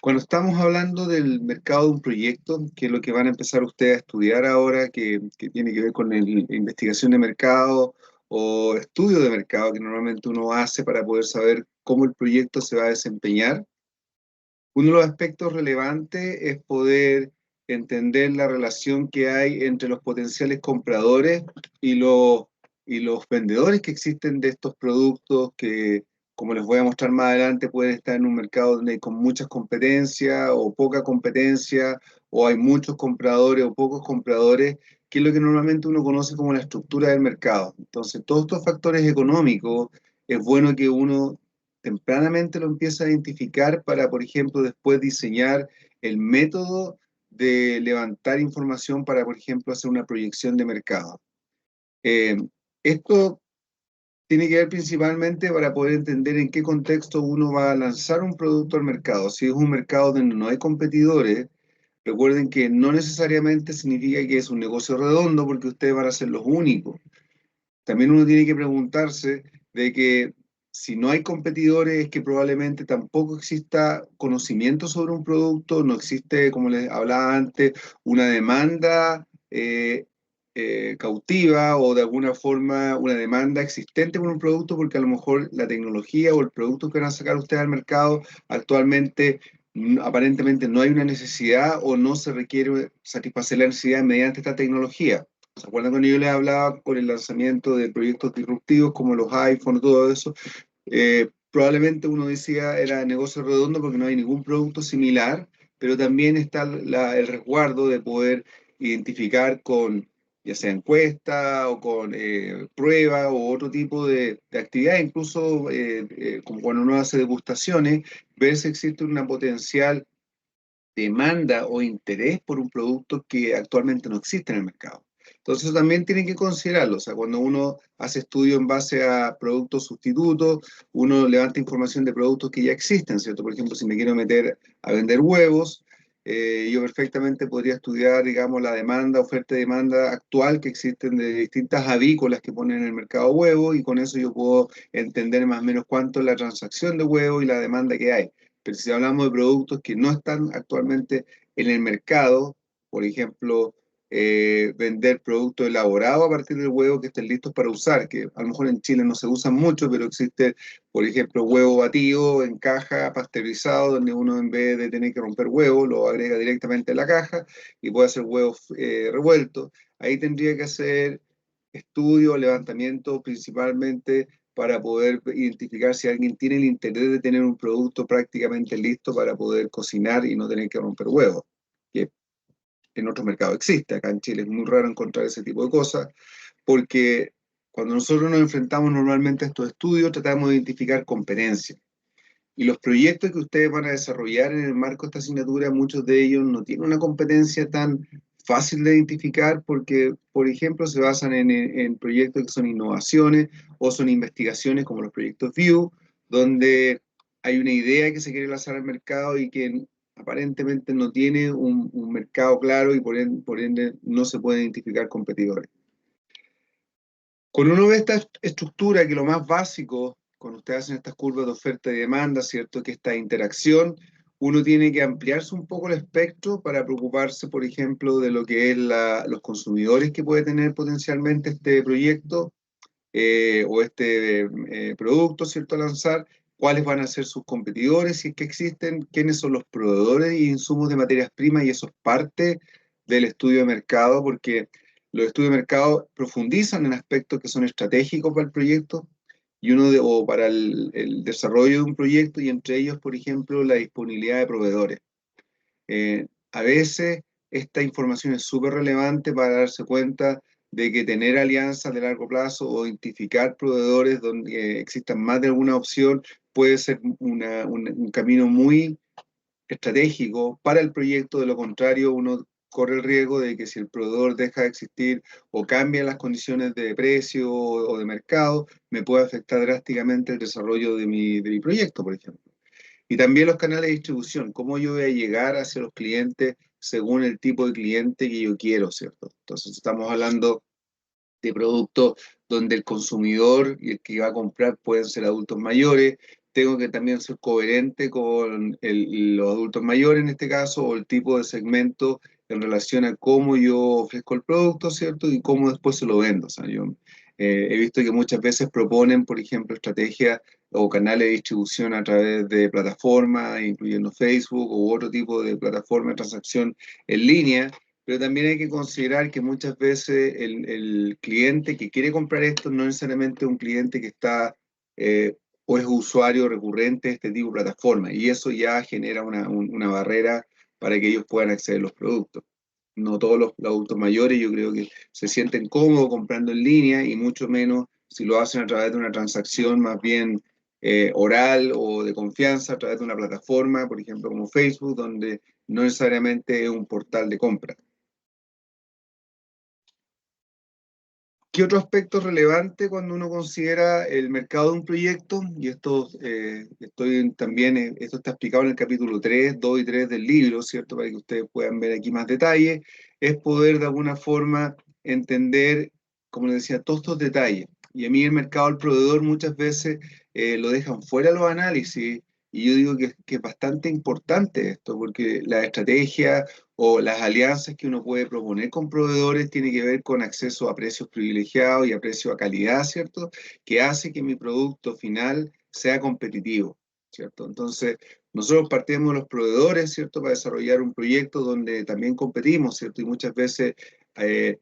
Cuando estamos hablando del mercado de un proyecto, que es lo que van a empezar ustedes a estudiar ahora, que tiene que ver con investigación de mercado o estudio de mercado que normalmente uno hace para poder saber cómo el proyecto se va a desempeñar, uno de los aspectos relevantes es poder entender la relación que hay entre los potenciales compradores y y los vendedores que existen de estos productos que, como les voy a mostrar más adelante, pueden estar en un mercado donde hay con muchas competencias o poca competencia, o hay muchos compradores o pocos compradores, que es lo que normalmente uno conoce como la estructura del mercado. Entonces, todos estos factores económicos es bueno que uno tempranamente lo empieza a identificar para, por ejemplo, después diseñar el método de levantar información para, por ejemplo, hacer una proyección de mercado. Eh, Esto tiene que ver principalmente para poder entender en qué contexto uno va a lanzar un producto al mercado. Si es un mercado donde no hay competidores, recuerden que no necesariamente significa que es un negocio redondo porque ustedes van a ser los únicos. También uno tiene que preguntarse de que si no hay competidores es que probablemente tampoco exista conocimiento sobre un producto, no existe, como les hablaba antes, una demanda cautiva o de alguna forma una demanda existente por un producto porque a lo mejor la tecnología o el producto que van a sacar ustedes al mercado actualmente aparentemente no hay una necesidad o no se requiere satisfacer la necesidad mediante esta tecnología. ¿Se acuerdan cuando yo les hablaba con el lanzamiento de proyectos disruptivos como los iPhone y todo eso? Probablemente uno decía era negocio redondo porque no hay ningún producto similar, pero también está el resguardo de poder identificar con ya sea encuesta o con prueba o otro tipo de actividad, incluso como cuando uno hace degustaciones, ver si existe una potencial demanda o interés por un producto que actualmente no existe en el mercado. Entonces eso también tienen que considerarlo, o sea, cuando uno hace estudio en base a productos sustitutos, uno levanta información de productos que ya existen, ¿cierto? Por ejemplo, si me quiero meter a vender huevos, yo perfectamente podría estudiar, digamos, la demanda, oferta y demanda actual que existen de distintas avícolas que ponen en el mercado huevo y con eso yo puedo entender más o menos cuánto es la transacción de huevo y la demanda que hay. Pero si hablamos de productos que no están actualmente en el mercado, por ejemplo, vender productos elaborados a partir del huevo que estén listos para usar, que a lo mejor en Chile no se usan mucho, pero existe, por ejemplo, huevo batido en caja, pasteurizado, donde uno en vez de tener que romper huevo, lo agrega directamente a la caja y puede hacer huevos revueltos. Ahí tendría que hacer estudio, levantamiento principalmente para poder identificar si alguien tiene el interés de tener un producto prácticamente listo para poder cocinar y no tener que romper huevos, que en otros mercados existe. Acá en Chile es muy raro encontrar ese tipo de cosas, porque cuando nosotros nos enfrentamos normalmente a estos estudios, tratamos de identificar competencias. Y los proyectos que ustedes van a desarrollar en el marco de esta asignatura, muchos de ellos no tienen una competencia tan fácil de identificar porque, por ejemplo, se basan en proyectos que son innovaciones o son investigaciones como los proyectos View, donde hay una idea que se quiere lanzar al mercado y que aparentemente no tiene un mercado claro y por ende no se pueden identificar competidores. Cuando uno ve esta estructura, que lo más básico, cuando ustedes hacen estas curvas de oferta y demanda, ¿cierto? Que esta interacción, uno tiene que ampliarse un poco el espectro para preocuparse, por ejemplo, de lo que es los consumidores que puede tener potencialmente este proyecto o este producto, ¿cierto? A lanzar, cuáles van a ser sus competidores, si es que existen, quiénes son los proveedores y insumos de materias primas, y eso es parte del estudio de mercado, porque los estudios de mercado profundizan en aspectos que son estratégicos para el proyecto o para el desarrollo de un proyecto, y entre ellos, por ejemplo, la disponibilidad de proveedores. A veces esta información es súper relevante para darse cuenta de que tener alianzas de largo plazo o identificar proveedores donde existan más de alguna opción puede ser un camino muy estratégico para el proyecto. De lo contrario, uno corre el riesgo de que si el proveedor deja de existir o cambia las condiciones de precio o de mercado, me puede afectar drásticamente el desarrollo de mi proyecto, por ejemplo. Y también los canales de distribución, cómo yo voy a llegar hacia los clientes según el tipo de cliente que yo quiero, ¿cierto? Entonces estamos hablando de productos donde el consumidor y el que va a comprar pueden ser adultos mayores, tengo que también ser coherente con los adultos mayores en este caso, o el tipo de segmento en relación a cómo yo ofrezco el producto, ¿cierto? Y cómo después se lo vendo. O sea, yo he visto que muchas veces proponen, por ejemplo, estrategias o canales de distribución a través de plataformas, incluyendo Facebook u otro tipo de plataforma de transacción en línea, pero también hay que considerar que muchas veces el cliente que quiere comprar esto no necesariamente es un cliente que está o es usuario recurrente de este tipo de plataformas, y eso ya genera una barrera para que ellos puedan acceder a los productos. No todos los adultos mayores yo creo que se sienten cómodos comprando en línea, y mucho menos si lo hacen a través de una transacción más bien oral o de confianza a través de una plataforma, por ejemplo como Facebook, donde no necesariamente es un portal de compra. ¿Qué otro aspecto es relevante cuando uno considera el mercado de un proyecto? Y esto, esto está explicado en el capítulo 3, 2 y 3 del libro, ¿cierto? Para que ustedes puedan ver aquí más detalle. Es poder de alguna forma entender, como les decía, todos estos detalles. Y a mí el mercado del proveedor muchas veces lo dejan fuera de los análisis. Y yo digo que es bastante importante esto, porque la estrategia o las alianzas que uno puede proponer con proveedores tiene que ver con acceso a precios privilegiados y a precio a calidad, ¿cierto? Que hace que mi producto final sea competitivo, ¿cierto? Entonces, nosotros partimos de los proveedores, ¿cierto? Para desarrollar un proyecto donde también competimos, ¿cierto? Y muchas veces eh,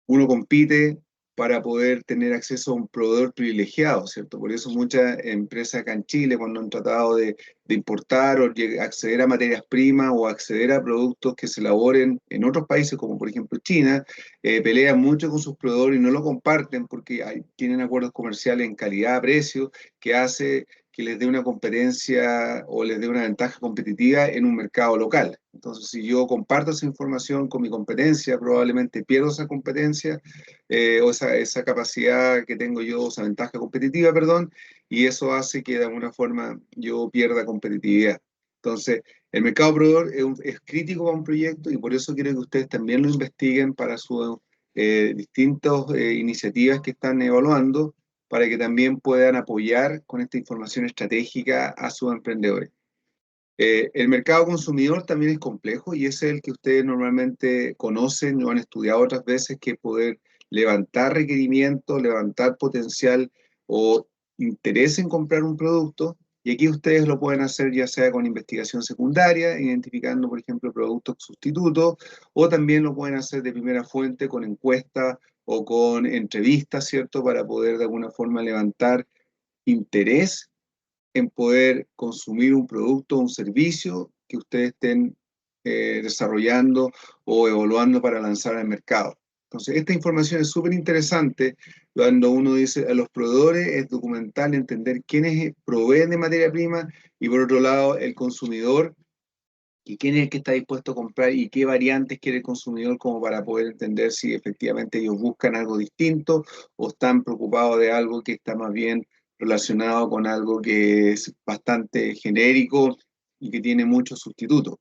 uno compite para poder tener acceso a un proveedor privilegiado, ¿cierto? Por eso muchas empresas acá en Chile, cuando han tratado de importar o acceder a materias primas o acceder a productos que se elaboren en otros países, como por ejemplo China, pelean mucho con sus proveedores y no lo comparten porque tienen acuerdos comerciales en calidad, precio, que hace que les dé una competencia o les dé una ventaja competitiva en un mercado local. Entonces, si yo comparto esa información con mi competencia, probablemente pierdo esa competencia o esa capacidad que tengo yo, esa ventaja competitiva, perdón, y eso hace que de alguna forma yo pierda competitividad. Entonces, el mercado proveedor es crítico para un proyecto, y por eso quiero que ustedes también lo investiguen para sus distintas iniciativas que están evaluando, para que también puedan apoyar con esta información estratégica a sus emprendedores. El mercado consumidor también es complejo, y ese es el que ustedes normalmente conocen o han estudiado otras veces, que es poder levantar requerimientos, levantar potencial o interés en comprar un producto. Y aquí ustedes lo pueden hacer ya sea con investigación secundaria, identificando, por ejemplo, productos sustitutos, o también lo pueden hacer de primera fuente con encuestas o con entrevistas, ¿cierto? Para poder de alguna forma levantar interés en poder consumir un producto o un servicio que ustedes estén desarrollando o evaluando para lanzar al mercado. Entonces, esta información es súper interesante cuando uno dice a los proveedores, es documental entender quiénes proveen de materia prima, y por otro lado el consumidor, y quién es el que está dispuesto a comprar y qué variantes quiere el consumidor, como para poder entender si efectivamente ellos buscan algo distinto o están preocupados de algo que está más bien relacionado con algo que es bastante genérico y que tiene muchos sustitutos.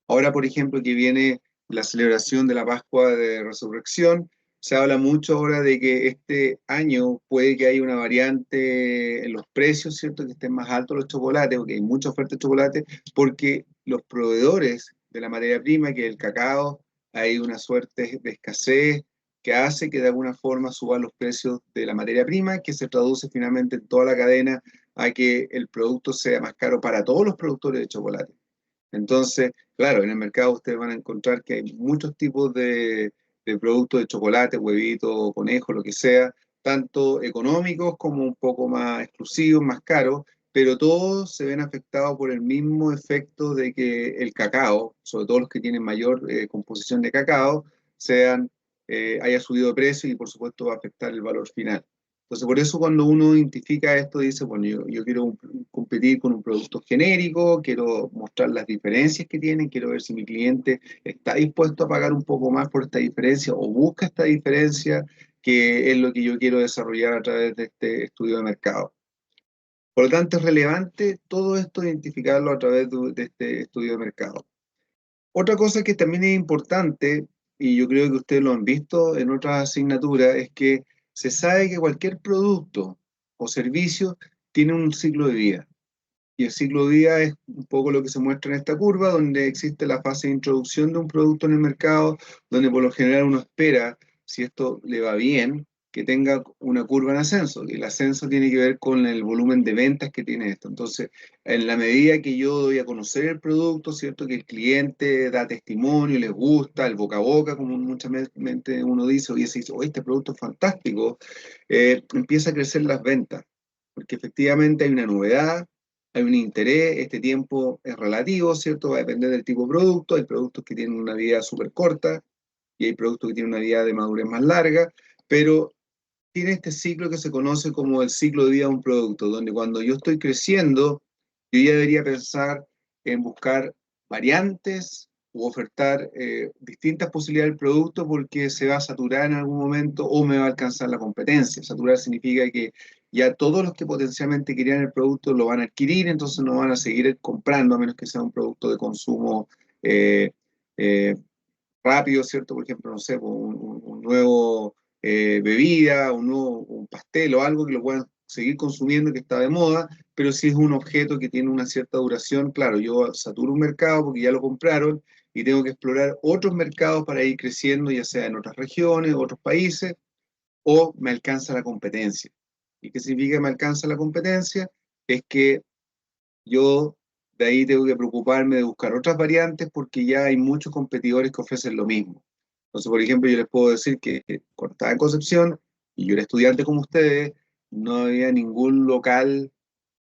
Ahora, por ejemplo, que viene la celebración de la Pascua de Resurrección, se habla mucho ahora de que este año puede que haya una variante en los precios, ¿cierto? Que estén más altos los chocolates, porque hay mucha oferta de chocolate, porque los proveedores de la materia prima, que es el cacao, hay una suerte de escasez que hace que de alguna forma suban los precios de la materia prima, que se traduce finalmente en toda la cadena a que el producto sea más caro para todos los productores de chocolate. Entonces, claro, en el mercado ustedes van a encontrar que hay muchos tipos de productos de chocolate, huevito, conejo, lo que sea, tanto económicos como un poco más exclusivos, más caros, pero todos se ven afectados por el mismo efecto de que el cacao, sobre todo los que tienen mayor composición de cacao, haya subido de precio, y por supuesto va a afectar el valor final. Entonces, por eso cuando uno identifica esto, dice, bueno, yo quiero competir con un producto genérico, quiero mostrar las diferencias que tienen, quiero ver si mi cliente está dispuesto a pagar un poco más por esta diferencia o busca esta diferencia, que es lo que yo quiero desarrollar a través de este estudio de mercado. Por lo tanto, es relevante todo esto identificarlo a través de este estudio de mercado. Otra cosa que también es importante, y yo creo que ustedes lo han visto en otras asignaturas, es que se sabe que cualquier producto o servicio tiene un ciclo de vida. Y el ciclo de vida es un poco lo que se muestra en esta curva, donde existe la fase de introducción de un producto en el mercado, donde por lo general uno espera, si esto le va bien, que tenga una curva en ascenso. Y el ascenso tiene que ver con el volumen de ventas que tiene esto. Entonces, en la medida que yo doy a conocer el producto, ¿cierto? Que el cliente da testimonio, les gusta, el boca a boca, como muchas veces uno dice, oye, este producto es fantástico, empieza a crecer las ventas, porque efectivamente hay una novedad, hay un interés, este tiempo es relativo, ¿cierto? Va a depender del tipo de producto, hay productos que tienen una vida súper corta y hay productos que tienen una vida de madurez más larga, pero tiene este ciclo que se conoce como el ciclo de vida de un producto, donde cuando yo estoy creciendo, yo ya debería pensar en buscar variantes u ofertar distintas posibilidades del producto porque se va a saturar en algún momento o me va a alcanzar la competencia. Saturar significa que ya todos los que potencialmente querían el producto lo van a adquirir, entonces no van a seguir comprando a menos que sea un producto de consumo eh, eh, rápido, ¿cierto? Por ejemplo, no sé, pues, un nuevo bebida, un pastel o algo que lo puedan seguir consumiendo que está de moda, pero si es un objeto que tiene una cierta duración, claro, yo saturo un mercado porque ya lo compraron y tengo que explorar otros mercados para ir creciendo, ya sea en otras regiones, otros países, o me alcanza la competencia. ¿Y qué significa me alcanza la competencia? Es que yo de ahí tengo que preocuparme de buscar otras variantes porque ya hay muchos competidores que ofrecen lo mismo. Entonces, por ejemplo, yo les puedo decir que cuando estaba en Concepción y yo era estudiante como ustedes, no había ningún local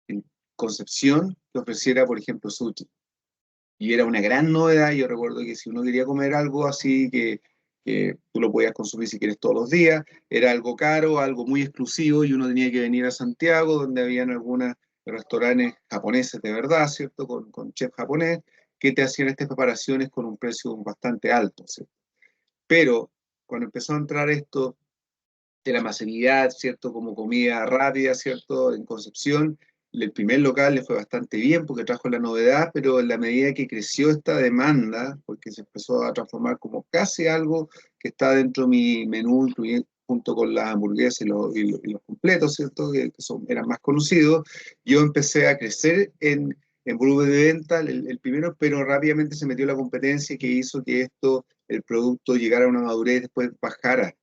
en Concepción que ofreciera, por ejemplo, sushi. Y era una gran novedad. Yo recuerdo que si uno quería comer algo así, que tú lo podías consumir si quieres todos los días, era algo caro, algo muy exclusivo, y uno tenía que venir a Santiago, donde habían algunos restaurantes japoneses de verdad, ¿cierto? Con chef japonés, que te hacían estas preparaciones con un precio bastante alto, ¿cierto? Pero cuando empezó a entrar esto de la masividad, ¿cierto? Como comida rápida, ¿cierto? En Concepción, el primer local le fue bastante bien porque trajo la novedad, pero en la medida que creció esta demanda, porque se empezó a transformar como casi algo que está dentro de mi menú, junto con las hamburguesas y los completos, ¿cierto? Que eran más conocidos, yo empecé a crecer en volumen de venta, el primero, pero rápidamente se metió la competencia que hizo que esto, el producto llegara a una madurez y después bajara,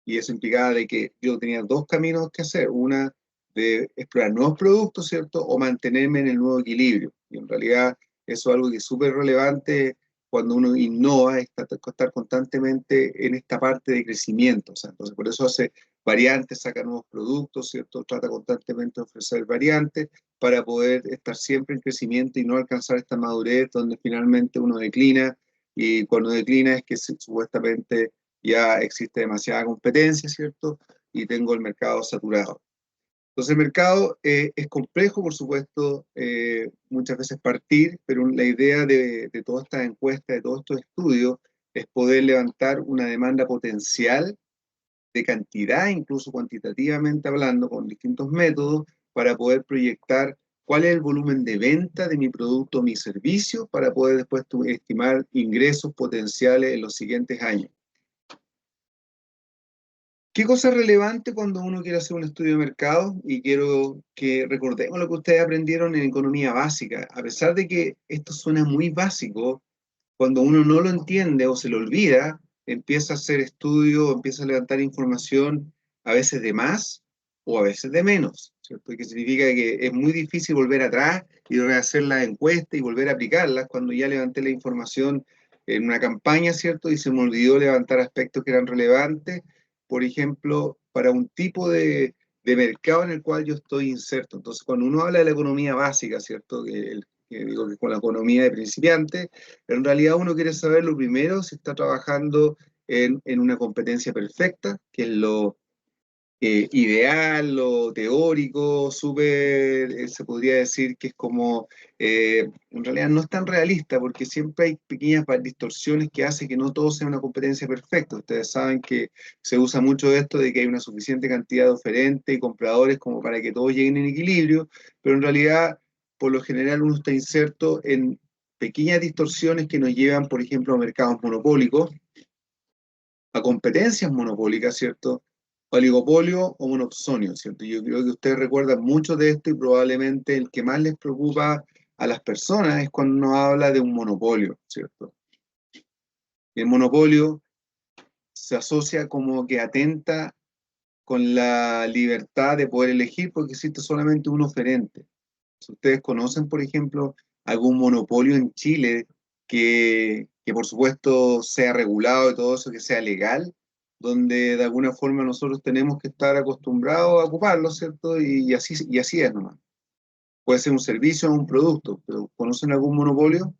y eso implicaba de que yo tenía dos caminos que hacer, una de explorar nuevos productos, ¿cierto? O mantenerme en el nuevo equilibrio. Y en realidad eso es algo que es súper relevante cuando uno innova, estar constantemente en esta parte de crecimiento. O sea, entonces por eso hace variantes, saca nuevos productos, ¿cierto? Trata constantemente de ofrecer variantes para poder estar siempre en crecimiento y no alcanzar esta madurez donde finalmente uno declina, y cuando declina es que supuestamente ya existe demasiada competencia, ¿cierto? Y tengo el mercado saturado. Entonces el mercado es complejo, por supuesto, muchas veces partir, pero la idea de todas estas encuestas, de todos estos estudios, es poder levantar una demanda potencial de cantidad, incluso cuantitativamente hablando, con distintos métodos, para poder proyectar cuál es el volumen de venta de mi producto o mi servicio, para poder después estimar ingresos potenciales en los siguientes años. ¿Qué cosa es relevante cuando uno quiere hacer un estudio de mercado? Y quiero que recordemos lo que ustedes aprendieron en economía básica. A pesar de que esto suena muy básico, cuando uno no lo entiende o se lo olvida, empieza a hacer estudio, empieza a levantar información, a veces de más o a veces de menos, ¿cierto? Que significa que es muy difícil volver atrás y rehacer la encuesta y volver a aplicarlas cuando ya levanté la información en una campaña, ¿cierto? Y se me olvidó levantar aspectos que eran relevantes, por ejemplo, para un tipo de mercado en el cual yo estoy inserto. Entonces, cuando uno habla de la economía básica, ¿cierto? Que digo que con la economía de principiante, en realidad uno quiere saber lo primero si está trabajando en una competencia perfecta, que es lo ideal, lo teórico, súper, se podría decir que es como, en realidad no es tan realista porque siempre hay pequeñas distorsiones que hacen que no todo sea una competencia perfecta. Ustedes saben que se usa mucho esto de que hay una suficiente cantidad de oferentes y compradores como para que todos lleguen en equilibrio, pero en realidad, por lo general, uno está inserto en pequeñas distorsiones que nos llevan, por ejemplo, a mercados monopólicos, a competencias monopólicas, ¿cierto? oligopolio o monopsonio, ¿cierto? Yo creo que ustedes recuerdan mucho de esto y probablemente el que más les preocupa a las personas es cuando uno habla de un monopolio, ¿cierto? El monopolio se asocia como que atenta con la libertad de poder elegir porque existe solamente un oferente. Si ustedes conocen, por ejemplo, algún monopolio en Chile que por supuesto sea regulado y todo eso, que sea legal, donde de alguna forma nosotros tenemos que estar acostumbrados a ocuparlo, ¿cierto? Y así es nomás. Puede ser un servicio o un producto, pero ¿conocen algún monopolio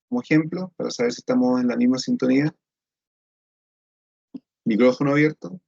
como ejemplo para saber si estamos en la misma sintonía? Micrófono abierto.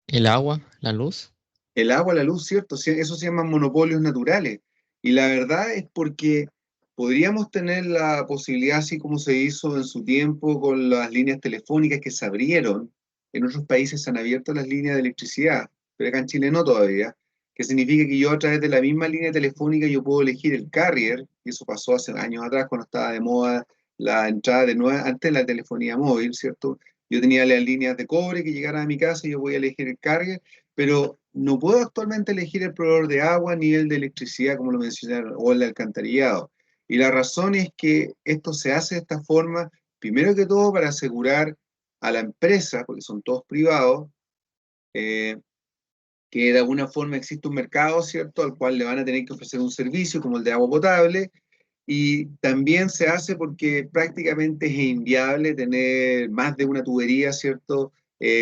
El agua, la luz. El agua, la luz, ¿cierto? Sí, eso se llaman monopolios naturales. Y la verdad es porque podríamos tener la posibilidad, así como se hizo en su tiempo con las líneas telefónicas que se abrieron, en otros países se han abierto las líneas de electricidad, pero acá en Chile no todavía, que significa que yo a través de la misma línea telefónica yo puedo elegir el carrier, y eso pasó hace años atrás cuando estaba de moda la entrada de nueva, antes de la telefonía móvil, ¿cierto? Yo tenía las líneas de cobre que llegaran a mi casa y yo voy a elegir el carrier, pero no puedo actualmente elegir el proveedor de agua ni el de electricidad, como lo mencionaron, o el de alcantarillado. Y la razón es que esto se hace de esta forma, primero que todo, para asegurar a la empresa, porque son todos privados, eh, que de alguna forma existe un mercado, ¿cierto?, al cual le van a tener que ofrecer un servicio como el de agua potable, y también se hace porque prácticamente es inviable tener más de una tubería, ¿cierto?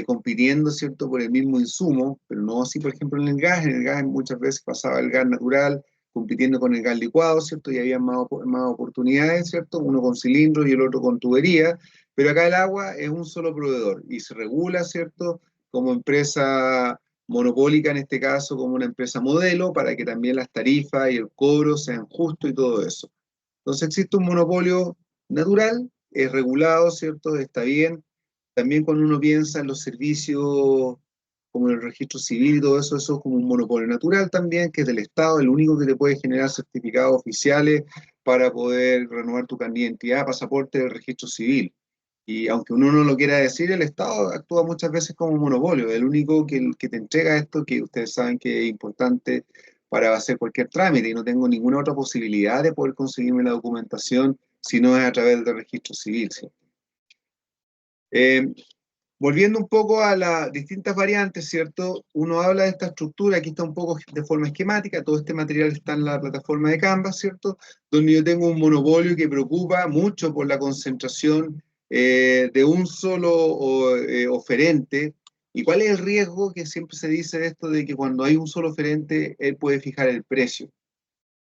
Compitiendo, ¿cierto? Por el mismo insumo, pero no así, por ejemplo, en el gas. En el gas muchas veces pasaba el gas natural compitiendo con el gas licuado, ¿cierto? Y había más oportunidades, ¿cierto? Uno con cilindro y el otro con tubería, pero acá el agua es un solo proveedor y se regula, ¿cierto? Como empresa monopólica en este caso, como una empresa modelo, para que también las tarifas y el cobro sean justos y todo eso. Entonces existe un monopolio natural, es regulado, ¿cierto? Está bien. También cuando uno piensa en los servicios como el registro civil y todo eso, eso es como un monopolio natural también, que es del Estado, el único que te puede generar certificados oficiales para poder renovar tu carnet de identidad, pasaporte, del registro civil. Y aunque uno no lo quiera decir, el Estado actúa muchas veces como monopolio, el único que te entrega esto, que ustedes saben que es importante para hacer cualquier trámite, y no tengo ninguna otra posibilidad de poder conseguirme la documentación si no es a través del registro civil, ¿cierto? Eh, Volviendo un poco a las distintas variantes, ¿cierto? Uno habla de esta estructura, aquí está un poco de forma esquemática, todo este material está en la plataforma de Canvas, ¿cierto? Donde yo tengo un monopolio que preocupa mucho por la concentración de un solo oferente. ¿Y cuál es el riesgo que siempre se dice de esto de que cuando hay un solo oferente, él puede fijar el precio?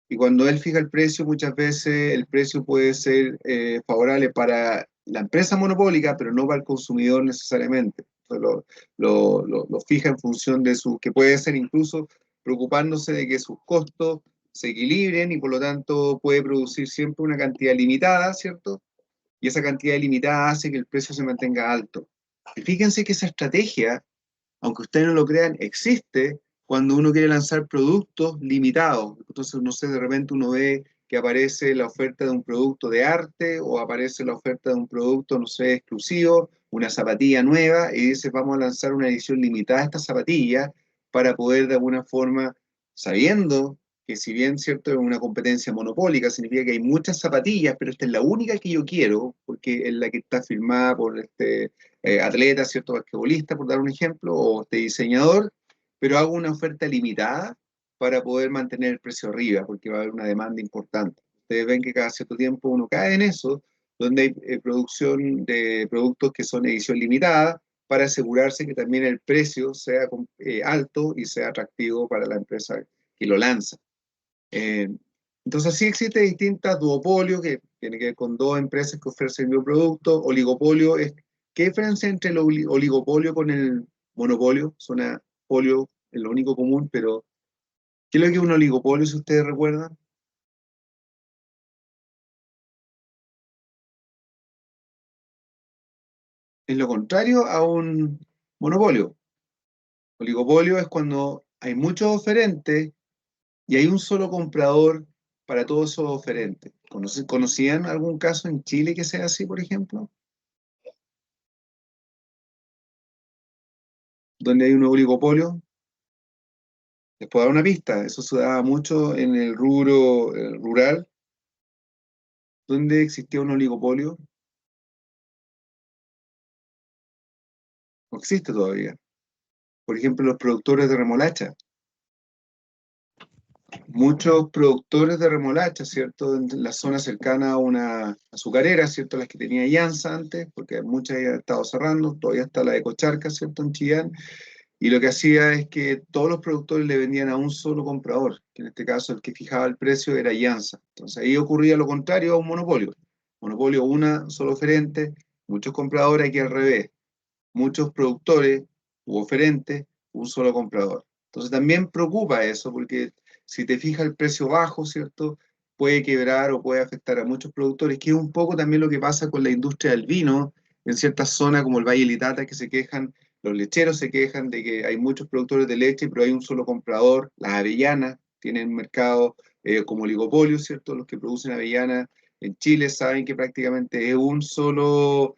Y cuando él fija el precio, muchas veces el precio puede ser favorable para la empresa monopólica, pero no para el consumidor necesariamente. Entonces, lo fija en función de su, que puede ser incluso preocupándose de que sus costos se equilibren y por lo tanto puede producir siempre una cantidad limitada, ¿cierto? Y esa cantidad limitada hace que el precio se mantenga alto. Y fíjense que esa estrategia, aunque ustedes no lo crean, existe cuando uno quiere lanzar productos limitados. Entonces, no sé, de repente uno ve que aparece la oferta de un producto de arte o aparece la oferta de un producto, no sé, exclusivo, una zapatilla nueva, y dice, vamos a lanzar una edición limitada de esta zapatilla para poder de alguna forma, sabiendo que si bien cierto es una competencia monopólica, significa que hay muchas zapatillas, pero esta es la única que yo quiero, porque es la que está firmada por este atleta, cierto basquetbolista, por dar un ejemplo, o este diseñador, pero hago una oferta limitada para poder mantener el precio arriba, porque va a haber una demanda importante. Ustedes ven que cada cierto tiempo uno cae en eso, donde hay producción de productos que son edición limitada, para asegurarse que también el precio sea alto y sea atractivo para la empresa que lo lanza. Eh, entonces sí existe distintas duopolios que tienen que ver con dos empresas que ofrecen un producto. Oligopolio es, ¿qué diferencia entre el oligopolio con el monopolio? Suena polio, es lo único común, pero ¿qué es lo que es un oligopolio, si ustedes recuerdan? Es lo contrario a un monopolio. Oligopolio es cuando hay muchos oferentes y hay un solo comprador para todos esos oferentes. ¿Conocían algún caso en Chile que sea así, por ejemplo? donde hay un oligopolio. Les puedo dar una pista, eso se daba mucho en el rubro rural, donde existía un oligopolio, no existe todavía. Por ejemplo, los productores de remolacha. Muchos productores de remolacha, ¿cierto? En la zona cercana a una azucarera, ¿cierto? Las que tenía Yansa antes, porque muchas ya han estado cerrando, todavía está la de Cocharca, ¿cierto? En Chillán. Y lo que hacía es que todos los productores le vendían a un solo comprador, que en este caso el que fijaba el precio era Yansa. Entonces ahí ocurría lo contrario a un monopolio. Monopolio, una solo oferente, muchos compradores, aquí al revés. Muchos productores u oferentes, un solo comprador. Entonces también preocupa eso, porque si te fijas el precio bajo, ¿cierto? Puede quebrar o puede afectar a muchos productores, que es un poco también lo que pasa con la industria del vino, en ciertas zonas como el Valle Litata, que se quejan, los lecheros se quejan de que hay muchos productores de leche, pero hay un solo comprador. Las avellanas tienen mercado como oligopolio, ¿cierto? Los que producen avellanas en Chile saben que prácticamente es un solo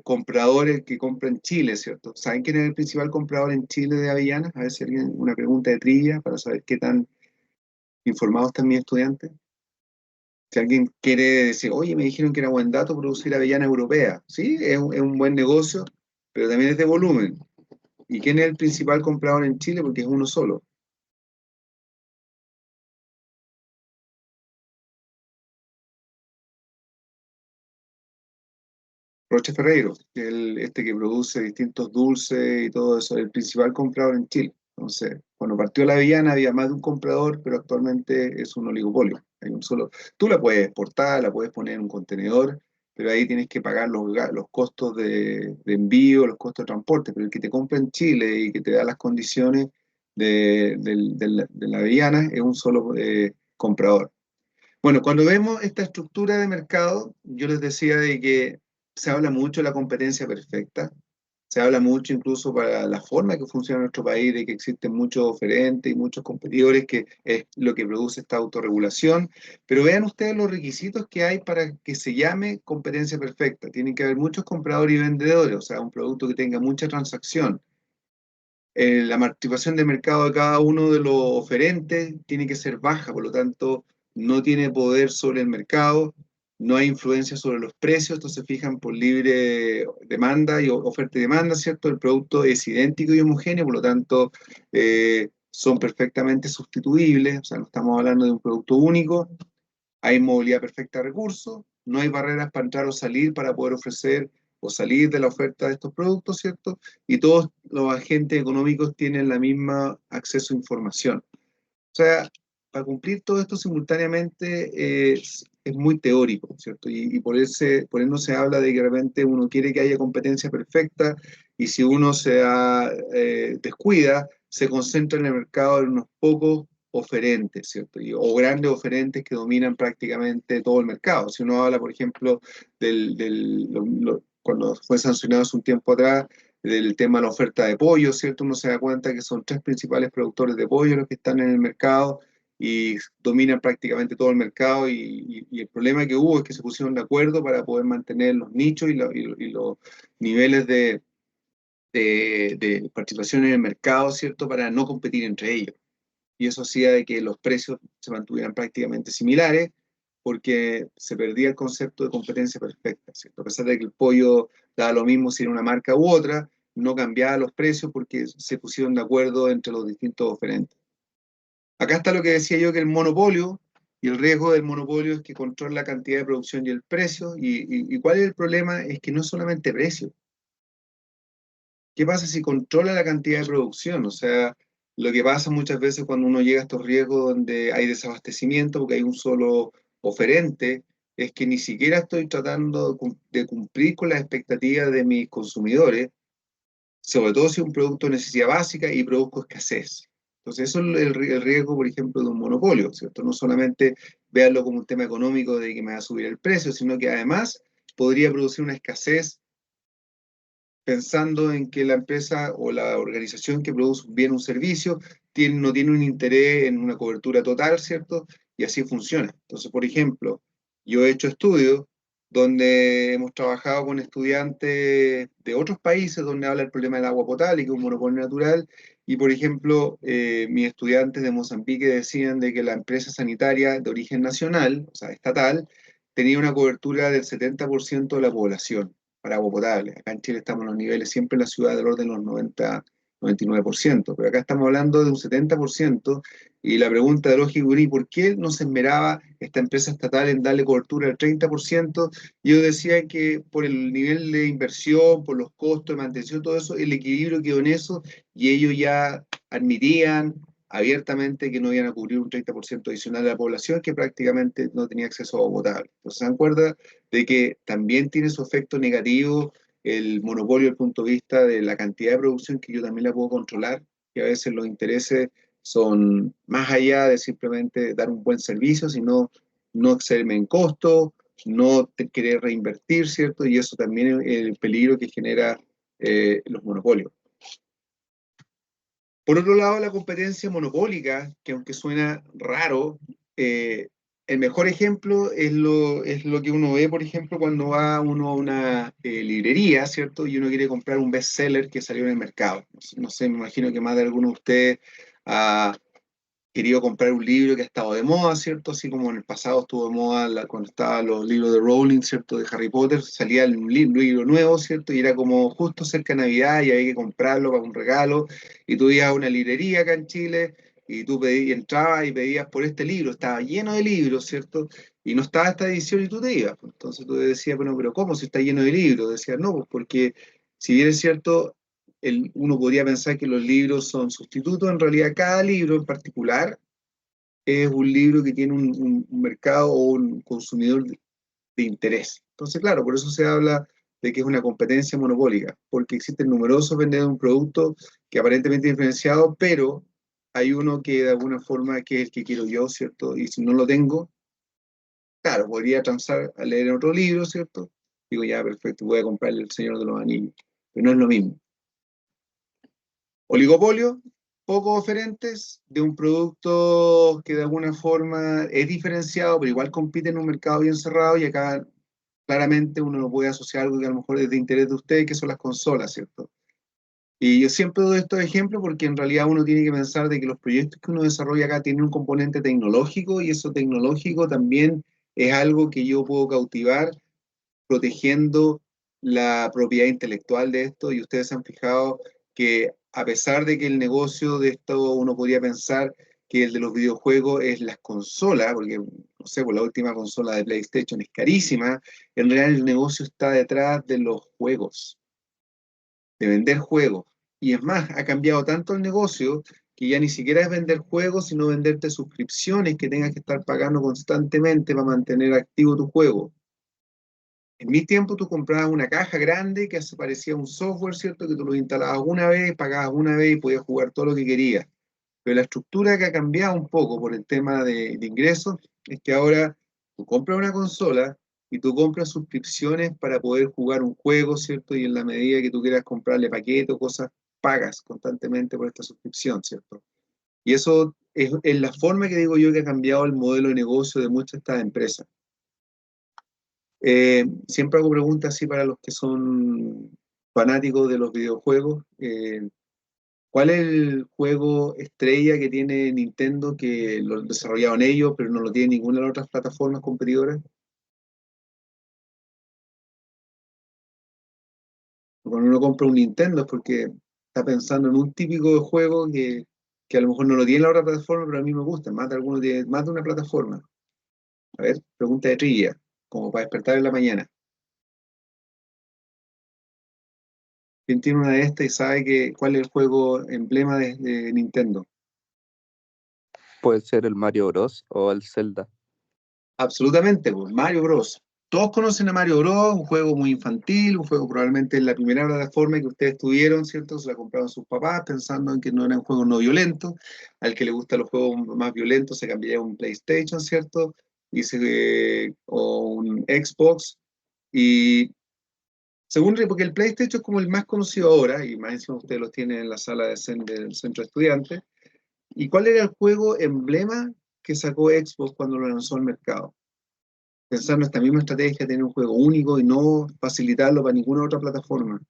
comprador el que compra en Chile, ¿cierto? ¿Saben quién es el principal comprador en Chile de avellanas? A ver si alguien, una pregunta de trivia para saber qué tan informados están mis estudiantes. Si alguien quiere decir, oye, me dijeron que era buen dato producir avellana europea. Sí, es un buen negocio, pero también es de volumen. ¿Y quién es el principal comprador en Chile? Porque es uno solo. Roche Ferreiro, este que produce distintos dulces y todo eso, es el principal comprador en Chile. Entonces, cuando partió la avellana había más de un comprador, pero actualmente es un oligopolio. Hay un solo. Tú la puedes exportar, la puedes poner en un contenedor, pero ahí tienes que pagar los costos de envío, los costos de transporte. Pero el que te compra en Chile y que te da las condiciones de la avellana es un solo comprador. Bueno, cuando vemos esta estructura de mercado, yo les decía de que se habla mucho de la competencia perfecta, se habla mucho incluso para la forma que funciona nuestro país, de que existen muchos oferentes y muchos competidores, que es lo que produce esta autorregulación, pero vean ustedes los requisitos que hay para que se llame competencia perfecta. Tienen que haber muchos compradores y vendedores, o sea, un producto que tenga mucha transacción. La participación de mercado de cada uno de los oferentes tiene que ser baja, por lo tanto, no tiene poder sobre el mercado, no hay influencia sobre los precios, estos se fijan por libre demanda y oferta y demanda, ¿cierto? El producto es idéntico y homogéneo, por lo tanto, son perfectamente sustituibles, o sea, no estamos hablando de un producto único, hay movilidad perfecta de recursos, no hay barreras para entrar o salir para poder ofrecer o salir de la oferta de estos productos, ¿cierto? Y todos los agentes económicos tienen la misma acceso a información. O sea, para cumplir todo esto simultáneamente es muy teórico, ¿cierto? Y por eso se habla de que de repente uno quiere que haya competencia perfecta y si uno descuida, se concentra en el mercado en unos pocos oferentes, ¿cierto? O grandes oferentes que dominan prácticamente todo el mercado. Si uno habla, por ejemplo, cuando fue sancionado hace un tiempo atrás, del tema de la oferta de pollo, ¿cierto? Uno se da cuenta que son tres principales productores de pollo los que están en el mercado y dominan prácticamente todo el mercado y el problema que hubo es que se pusieron de acuerdo para poder mantener los nichos y los niveles de participación en el mercado, ¿cierto? Para no competir entre ellos. Y eso hacía de que los precios se mantuvieran prácticamente similares porque se perdía el concepto de competencia perfecta, ¿cierto? A pesar de que el pollo daba lo mismo si era una marca u otra, no cambiaba los precios porque se pusieron de acuerdo entre los distintos oferentes. Acá está lo que decía yo, que el monopolio y el riesgo del monopolio es que controla la cantidad de producción y el precio. ¿Y cuál es el problema? Es que no es solamente precio. ¿Qué pasa si controla la cantidad de producción? O sea, lo que pasa muchas veces cuando uno llega a estos riesgos donde hay desabastecimiento, porque hay un solo oferente, es que ni siquiera estoy tratando de cumplir con las expectativas de mis consumidores, sobre todo si es un producto de necesidad básica y produzco escasez. Entonces, eso es el riesgo, por ejemplo, de un monopolio, ¿cierto? No solamente verlo como un tema económico de que me va a subir el precio, sino que además podría producir una escasez pensando en que la empresa o la organización que produce bien un servicio no tiene un interés en una cobertura total, ¿cierto? Y así funciona. Entonces, por ejemplo, yo he hecho estudios donde hemos trabajado con estudiantes de otros países donde habla el problema del agua potable, que es un monopolio natural, y por ejemplo, mis estudiantes de Mozambique decían de que la empresa sanitaria de origen nacional, o sea, estatal, tenía una cobertura del 70% de la población para agua potable. Acá en Chile estamos en los niveles, siempre en la ciudad del orden de los 99%, pero acá estamos hablando de un 70%, y la pregunta de lógica, ¿y por qué no se esmeraba esta empresa estatal en darle cobertura al 30%? Yo decía que por el nivel de inversión, por los costos de mantención, todo eso, el equilibrio quedó en eso, y ellos ya admitían abiertamente que no iban a cubrir un 30% adicional de la población que prácticamente no tenía acceso a agua potable. Entonces se dan cuenta de que también tiene su efecto negativo el monopolio desde el punto de vista de la cantidad de producción que yo también la puedo controlar, que a veces los intereses son más allá de simplemente dar un buen servicio, sino no excederme en costo, no querer reinvertir, ¿cierto? Y eso también es el peligro que genera los monopolios. Por otro lado, la competencia monopólica, que aunque suena raro, el mejor ejemplo es lo que uno ve, por ejemplo, cuando va uno a una librería, ¿cierto? Y uno quiere comprar un bestseller que salió en el mercado. No sé, me imagino que más de alguno de ustedes ha querido comprar un libro que ha estado de moda, ¿cierto? Así como en el pasado estuvo de moda cuando estaban los libros de Rowling, ¿cierto? De Harry Potter, salía un libro nuevo, ¿cierto? Y era como justo cerca de Navidad y había que comprarlo para un regalo. Y tú ibas a una librería acá en Chile y tú entrabas y pedías por este libro, estaba lleno de libros, ¿cierto? Y no estaba esta edición y tú te ibas. Pues. Entonces tú decías, bueno, pero ¿cómo si está lleno de libros? Decías, no, pues porque si bien es cierto, uno podría pensar que los libros son sustitutos, en realidad cada libro en particular es un libro que tiene un mercado o un consumidor de interés. Entonces, claro, por eso se habla de que es una competencia monopólica, porque existen numerosos vendedores de un producto que aparentemente es diferenciado, pero hay uno que de alguna forma que es el que quiero yo, ¿cierto? Y si no lo tengo, claro, podría transar a leer otro libro, ¿cierto? Digo, ya, perfecto, voy a comprar El Señor de los Anillos, pero no es lo mismo. Oligopolio, pocos oferentes de un producto que de alguna forma es diferenciado, pero igual compite en un mercado bien cerrado y acá claramente uno lo puede asociar a algo que a lo mejor es de interés de ustedes, que son las consolas, ¿cierto? Y yo siempre doy estos ejemplos porque en realidad uno tiene que pensar de que los proyectos que uno desarrolla acá tienen un componente tecnológico y eso tecnológico también es algo que yo puedo cautivar protegiendo la propiedad intelectual de esto, y ustedes se han fijado que a pesar de que el negocio de esto uno podría pensar que el de los videojuegos es las consolas, porque no sé, por la última consola de PlayStation es carísima, en realidad el negocio está detrás de los juegos, de vender juegos. Y es más, ha cambiado tanto el negocio que ya ni siquiera es vender juegos, sino venderte suscripciones que tengas que estar pagando constantemente para mantener activo tu juego. En mi tiempo tú comprabas una caja grande que se parecía a un software, ¿cierto? Que tú lo instalabas una vez, pagabas una vez y podías jugar todo lo que querías. Pero la estructura que ha cambiado un poco por el tema de ingresos es que ahora tú compras una consola y tú compras suscripciones para poder jugar un juego, ¿cierto? Y en la medida que tú quieras comprarle paquetes o cosas, pagas constantemente por esta suscripción, ¿cierto? Y eso es la forma que digo yo que ha cambiado el modelo de negocio de muchas de estas empresas. Siempre hago preguntas así para los que son fanáticos de los videojuegos. ¿Cuál es el juego estrella que tiene Nintendo que lo desarrollaron ellos, pero no lo tiene ninguna de las otras plataformas competidoras? Cuando uno compra un Nintendo es porque está pensando en un típico juego que a lo mejor no lo tiene la otra plataforma, pero a mí me gusta. Más de alguno tiene más de una plataforma. A ver, pregunta de trivia, como para despertar en la mañana. ¿Quién tiene una de estas y sabe cuál es el juego emblema de Nintendo? Puede ser el Mario Bros. O el Zelda. Absolutamente, pues Mario Bros. Todos conocen a Mario Bros, un juego muy infantil, un juego probablemente en la primera plataforma que ustedes tuvieron, ¿cierto? Se la compraron sus papás pensando en que no era un juego no violento. Al que le gustan los juegos más violentos se cambiaría a un PlayStation, ¿cierto? O un Xbox. Y según, porque el PlayStation es como el más conocido ahora, y más encima ustedes lo tienen en la sala del centro de estudiantes. ¿Y cuál era el juego emblema que sacó Xbox cuando lo lanzó al mercado? pensar nuestra misma estrategia, tener un juego único y no facilitarlo para ninguna otra plataforma.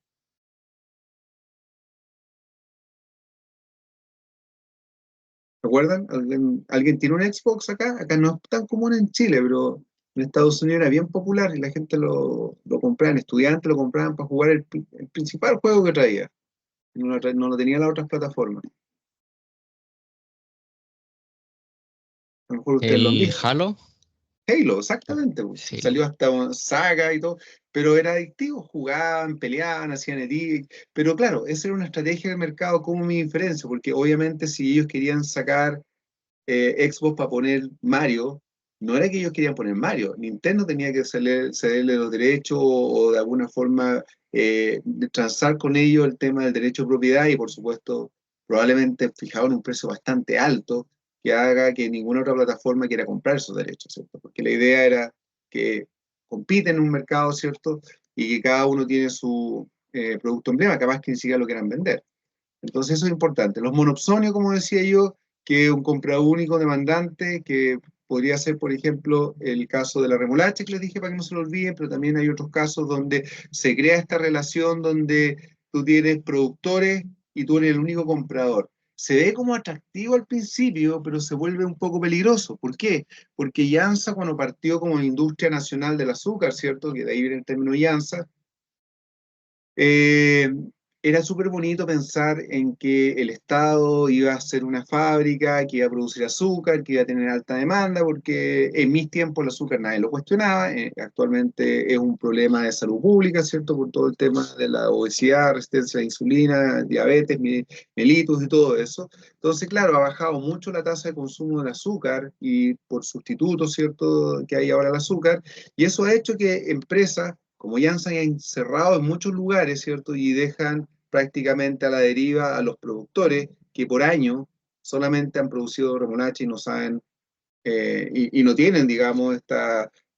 ¿Recuerdan? ¿Alguien tiene un Xbox acá? Acá no es tan común en Chile, pero en Estados Unidos era bien popular y la gente lo compraban, estudiantes lo compraban para jugar el principal juego que traía. No lo tenía las otras plataformas. A lo mejor ustedes lo han El visto. Halo, Halo, exactamente, pues. sí. Salió hasta una saga y todo, pero era adictivo, jugaban, peleaban, hacían edit, pero claro, esa era una estrategia del mercado como mi diferencia, porque obviamente si ellos querían sacar Xbox para poner Mario, no era que ellos querían poner Mario, Nintendo tenía que cederle los derechos o de alguna forma de transar con ellos el tema del derecho de propiedad y por supuesto probablemente fijaban un precio bastante alto que haga que ninguna otra plataforma quiera comprar esos derechos, ¿cierto? Porque la idea era que compiten en un mercado, ¿cierto? Y que cada uno tiene su producto emblema, capaz que ni siquiera lo quieran vender. Entonces eso es importante. Los monopsonios, como decía yo, que un comprador único demandante, que podría ser, por ejemplo, el caso de la remolacha, que les dije para que no se lo olviden, pero también hay otros casos donde se crea esta relación donde tú tienes productores y tú eres el único comprador. Se ve como atractivo al principio, pero se vuelve un poco peligroso. ¿Por qué? Porque Yansa, cuando partió como industria nacional del azúcar, ¿cierto? Que de ahí viene el término Yansa, eh, era súper bonito pensar en que el Estado iba a ser una fábrica que iba a producir azúcar, que iba a tener alta demanda, porque en mis tiempos el azúcar nadie lo cuestionaba. Actualmente es un problema de salud pública, ¿cierto? Por todo el tema de la obesidad, resistencia a la insulina, diabetes, mellitus y todo eso. Entonces, claro, ha bajado mucho la tasa de consumo del azúcar y por sustitutos, ¿cierto? Que hay ahora el azúcar. Y eso ha hecho que empresas como ya se han encerrado en muchos lugares, ¿cierto? Y dejan prácticamente a la deriva a los productores que por año solamente han producido remolacha y no saben y no tienen, digamos,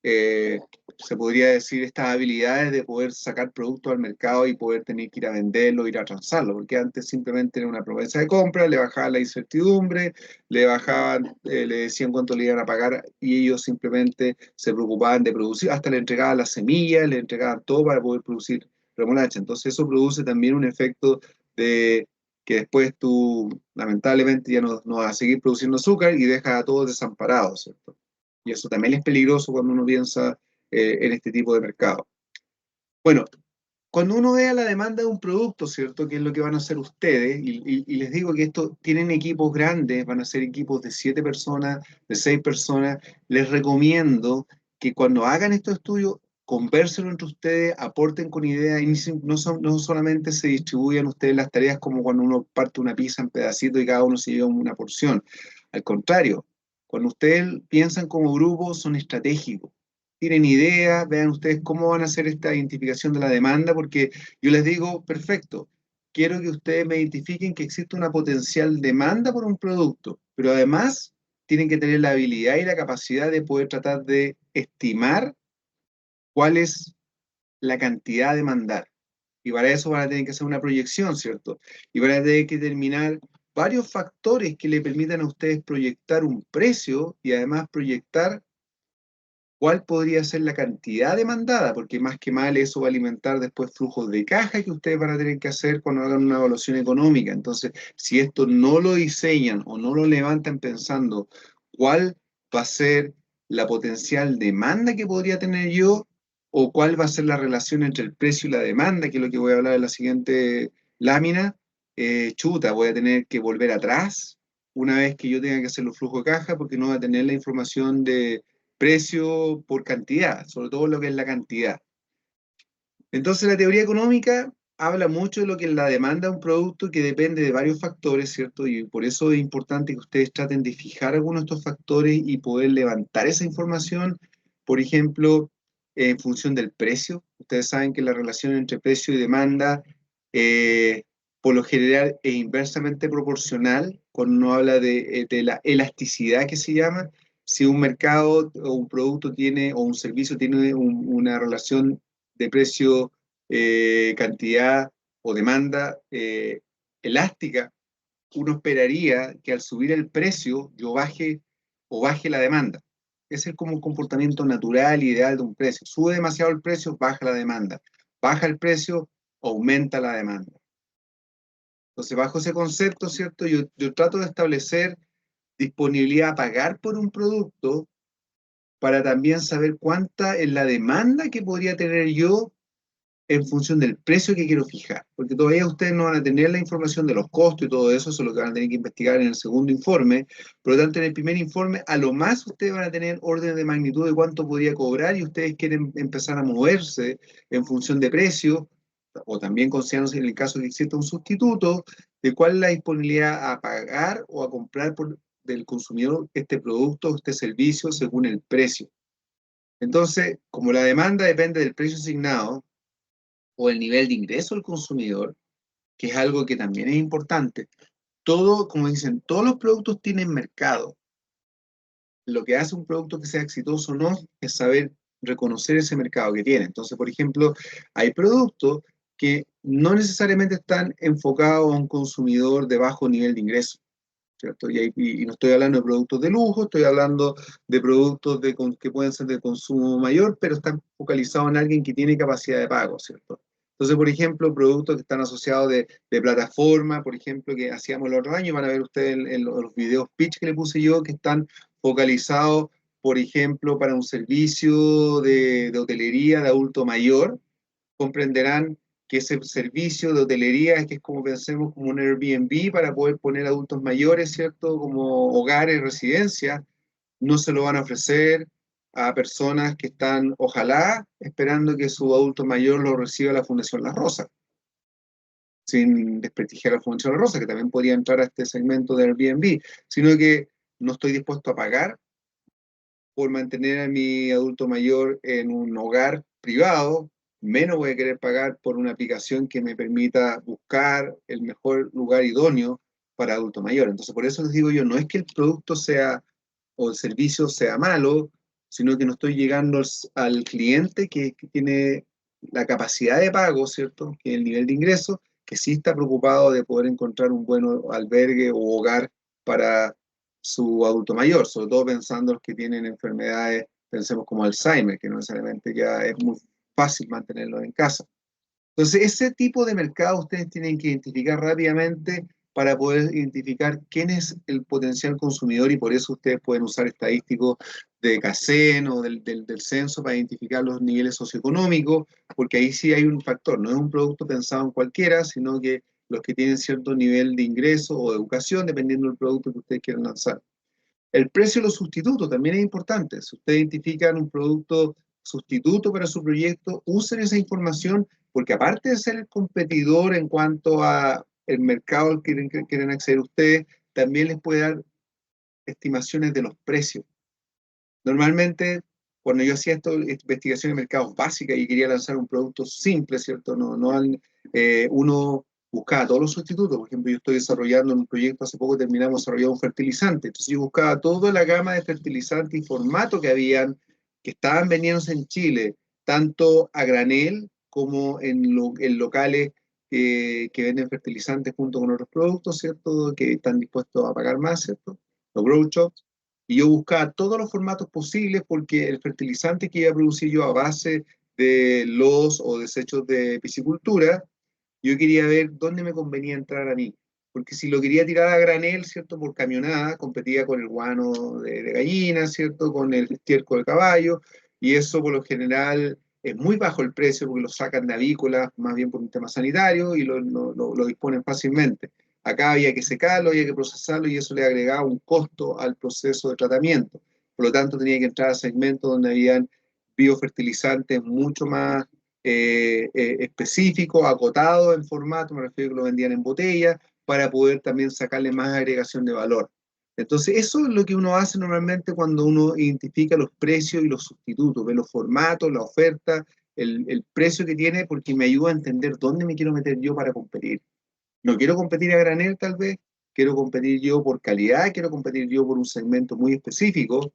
eh, se podría decir, estas habilidades de poder sacar productos al mercado y poder tener que ir a venderlo, ir a transarlo, porque antes simplemente era una promesa de compra, le bajaban la incertidumbre, le bajaban, le decían cuánto le iban a pagar y ellos simplemente se preocupaban de producir, hasta le entregaban las semillas, le entregaban todo para poder producir remolacha. Entonces eso produce también un efecto de que después tú lamentablemente ya no vas a seguir produciendo azúcar y dejas a todos desamparados, ¿cierto? Y eso también es peligroso cuando uno piensa en este tipo de mercado. Bueno, cuando uno vea la demanda de un producto, ¿cierto? Que es lo que van a hacer ustedes, y les digo que esto tienen equipos grandes, van a ser equipos de 7 personas, de 6 personas, les recomiendo que cuando hagan estos estudios, conversen entre ustedes, aporten con ideas, y no solamente se distribuyan ustedes las tareas como cuando uno parte una pizza en pedacitos y cada uno se lleva una porción. Al contrario, cuando ustedes piensan como grupo, son estratégicos tienen idea, vean ustedes cómo van a hacer esta identificación de la demanda, porque yo les digo, perfecto, quiero que ustedes me identifiquen que existe una potencial demanda por un producto, pero además tienen que tener la habilidad y la capacidad de poder tratar de estimar cuál es la cantidad a demandar. Y para eso van a tener que hacer una proyección, ¿cierto? Y van a tener que determinar varios factores que le permitan a ustedes proyectar un precio y además proyectar cuál podría ser la cantidad demandada, porque más que mal eso va a alimentar después flujos de caja que ustedes van a tener que hacer cuando hagan una evaluación económica. Entonces, si esto no lo diseñan o no lo levantan pensando cuál va a ser la potencial demanda que podría tener yo, o cuál va a ser la relación entre el precio y la demanda, que es lo que voy a hablar en la siguiente lámina, chuta, voy a tener que volver atrás una vez que yo tenga que hacer los flujos de caja, porque no voy a tener la información de precio por cantidad, sobre todo lo que es la cantidad. Entonces la teoría económica habla mucho de lo que es la demanda de un producto que depende de varios factores, ¿cierto? Y por eso es importante que ustedes traten de fijar algunos de estos factores y poder levantar esa información, por ejemplo, en función del precio. Ustedes saben que la relación entre precio y demanda, por lo general, es inversamente proporcional cuando uno habla de la elasticidad que se llama. Si un mercado o un producto tiene o un servicio tiene una relación de precio, cantidad o demanda elástica, uno esperaría que al subir el precio yo baje o baje la demanda. Ese es como un comportamiento natural, ideal de un precio. Sube demasiado el precio, baja la demanda. Baja el precio, aumenta la demanda. Entonces, bajo ese concepto, ¿cierto? Yo trato de establecer disponibilidad a pagar por un producto para también saber cuánta es la demanda que podría tener yo en función del precio que quiero fijar, porque todavía ustedes no van a tener la información de los costos y todo eso, eso es lo que van a tener que investigar en el segundo informe. Por lo tanto, en el primer informe, a lo más ustedes van a tener orden de magnitud de cuánto podría cobrar y ustedes quieren empezar a moverse en función de precio, o también considerándose en el caso que exista un sustituto, de cuál es la disponibilidad a pagar o a comprar del consumidor este producto, este servicio, según el precio. Entonces, como la demanda depende del precio asignado, o el nivel de ingreso del consumidor, que es algo que también es importante. Todo, como dicen, todos los productos tienen mercado. Lo que hace un producto que sea exitoso o no es saber reconocer ese mercado que tiene. Entonces, por ejemplo, hay productos que no necesariamente están enfocados a un consumidor de bajo nivel de ingreso, ¿cierto? Y no estoy hablando de productos de lujo, estoy hablando de productos que pueden ser de consumo mayor, pero están focalizados en alguien que tiene capacidad de pago, ¿cierto? Entonces, por ejemplo, productos que están asociados de plataforma, por ejemplo, que hacíamos el otro año, van a ver ustedes en los videos pitch que le puse yo, que están focalizados, por ejemplo, para un servicio de hotelería de adulto mayor, comprenderán que ese servicio de hotelería es que es como pensemos como un Airbnb para poder poner adultos mayores, ¿cierto? Como hogares, residencias, no se lo van a ofrecer a personas que están, ojalá, esperando que su adulto mayor lo reciba la Fundación La Rosa, sin desprestigiar a la Fundación La Rosa, que también podría entrar a este segmento de Airbnb, sino que no estoy dispuesto a pagar por mantener a mi adulto mayor en un hogar privado, menos voy a querer pagar por una aplicación que me permita buscar el mejor lugar idóneo para adulto mayor. Entonces, por eso les digo yo, no es que el producto sea o el servicio sea malo, sino que no estoy llegando al cliente que tiene la capacidad de pago, ¿cierto? Que es el nivel de ingreso, que sí está preocupado de poder encontrar un buen albergue o hogar para su adulto mayor, sobre todo pensando en los que tienen enfermedades, pensemos como Alzheimer, que no necesariamente ya es muy fácil mantenerlo en casa. Entonces, ese tipo de mercado ustedes tienen que identificar rápidamente para poder identificar quién es el potencial consumidor y por eso ustedes pueden usar estadísticos de CACEN o del censo para identificar los niveles socioeconómicos, porque ahí sí hay un factor, no es un producto pensado en cualquiera, sino que los que tienen cierto nivel de ingreso o de educación, dependiendo del producto que ustedes quieran lanzar. El precio de los sustitutos también es importante. Si ustedes identifican un producto sustituto para su proyecto, usen esa información porque aparte de ser el competidor en cuanto a el mercado al que quieren acceder ustedes, también les puede dar estimaciones de los precios. Normalmente, cuando yo hacía esto, investigación de mercados básicas y quería lanzar un producto simple, ¿cierto? Uno buscaba todos los sustitutos. Por ejemplo, yo estoy desarrollando un proyecto, hace poco terminamos desarrollando un fertilizante. Entonces yo buscaba toda la gama de fertilizantes y formato que estaban vendiéndose en Chile, tanto a granel como en locales que venden fertilizantes junto con otros productos, ¿cierto? Que están dispuestos a pagar más, ¿cierto? Los grow shops. Y yo buscaba todos los formatos posibles porque el fertilizante que iba a producir yo a base de los o desechos de piscicultura, yo quería ver dónde me convenía entrar a mí. Porque si lo quería tirar a granel, ¿cierto? Por camionada, competía con el guano de gallina, ¿cierto? Con el estiércol de caballo, y eso por lo general es muy bajo el precio porque lo sacan de avícolas, más bien por un tema sanitario, y lo disponen fácilmente. Acá había que secarlo, había que procesarlo, y eso le agregaba un costo al proceso de tratamiento. Por lo tanto, tenía que entrar a segmentos donde habían biofertilizantes mucho más específico, acotado en formato, me refiero a que lo vendían en botella, para poder también sacarle más agregación de valor. Entonces, eso es lo que uno hace normalmente cuando uno identifica los precios y los sustitutos, ve los formatos, la oferta, el precio que tiene, porque me ayuda a entender dónde me quiero meter yo para competir. No quiero competir a granel tal vez, quiero competir yo por calidad, quiero competir yo por un segmento muy específico.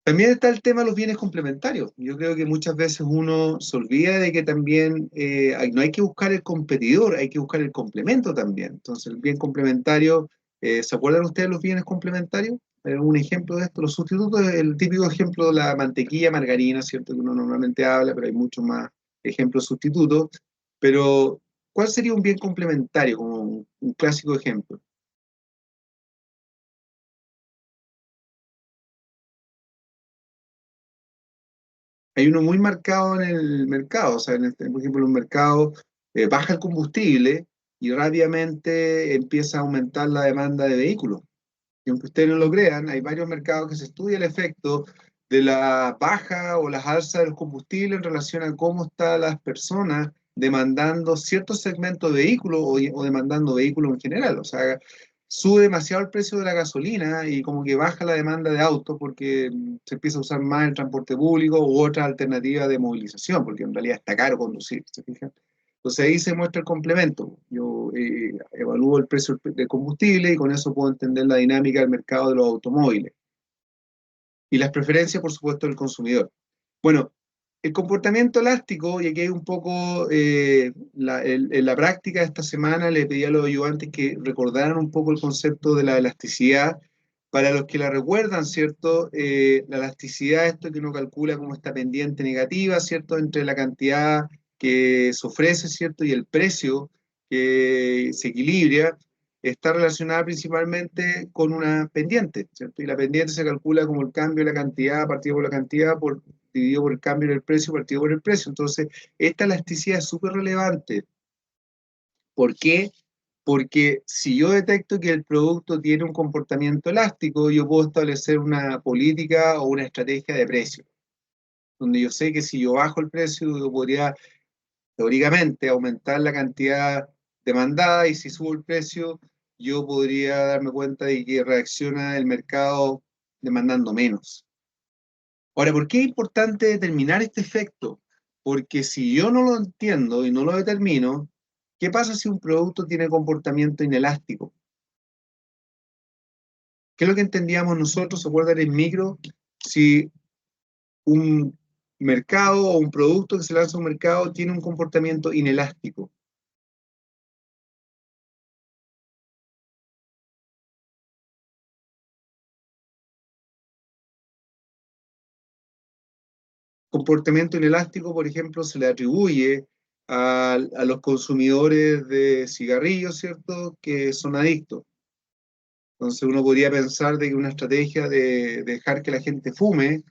También está el tema de los bienes complementarios. Yo creo que muchas veces uno se olvida de que también no hay que buscar el competidor, hay que buscar el complemento también. Entonces, el bien complementario, ¿se acuerdan ustedes de los bienes complementarios? Un ejemplo de esto, los sustitutos, el típico ejemplo de la mantequilla, margarina, ¿cierto? Que uno normalmente habla, pero hay muchos más ejemplos sustitutos. Pero, ¿cuál sería un bien complementario, como un clásico ejemplo? Hay uno muy marcado en el mercado, o sea, por ejemplo, en un mercado baja el combustible y rápidamente empieza a aumentar la demanda de vehículos. Y aunque ustedes no lo crean, hay varios mercados que se estudia el efecto de la baja o las alzas de los combustibles en relación a cómo están las personas demandando ciertos segmentos de vehículos o demandando vehículos en general. O sea, sube demasiado el precio de la gasolina y como que baja la demanda de autos porque se empieza a usar más el transporte público u otra alternativa de movilización, porque en realidad está caro conducir, ¿se fijan? Entonces ahí se muestra el complemento. Yo evalúo el precio del combustible y con eso puedo entender la dinámica del mercado de los automóviles y las preferencias, por supuesto, del consumidor. Bueno, el comportamiento elástico, y aquí hay un poco, en la práctica de esta semana le pedí a los ayudantes que recordaran un poco el concepto de la elasticidad. Para los que la recuerdan, ¿cierto? La elasticidad, esto que uno calcula como esta pendiente negativa, ¿cierto? Entre la cantidad que se ofrece, ¿cierto? Y el precio que se equilibra, está relacionada principalmente con una pendiente, ¿cierto? Y la pendiente se calcula como el cambio de la cantidad partido por la cantidad dividido por el cambio del precio partido por el precio. Entonces, esta elasticidad es súper relevante. ¿Por qué? Porque si yo detecto que el producto tiene un comportamiento elástico, yo puedo establecer una política o una estrategia de precio, donde yo sé que si yo bajo el precio, yo podría teóricamente aumentar la cantidad demandada y si subo el precio, yo podría darme cuenta de que reacciona el mercado demandando menos. Ahora, ¿por qué es importante determinar este efecto? Porque si yo no lo entiendo y no lo determino, ¿qué pasa si un producto tiene comportamiento inelástico? ¿Qué es lo que entendíamos nosotros, se acuerdan en micro? Si un mercado o un producto que se lanza a un mercado tiene un comportamiento inelástico. Comportamiento inelástico, por ejemplo, se le atribuye a los consumidores de cigarrillos, ¿cierto?, que son adictos. Entonces uno podría pensar de que una estrategia de dejar que la gente fume,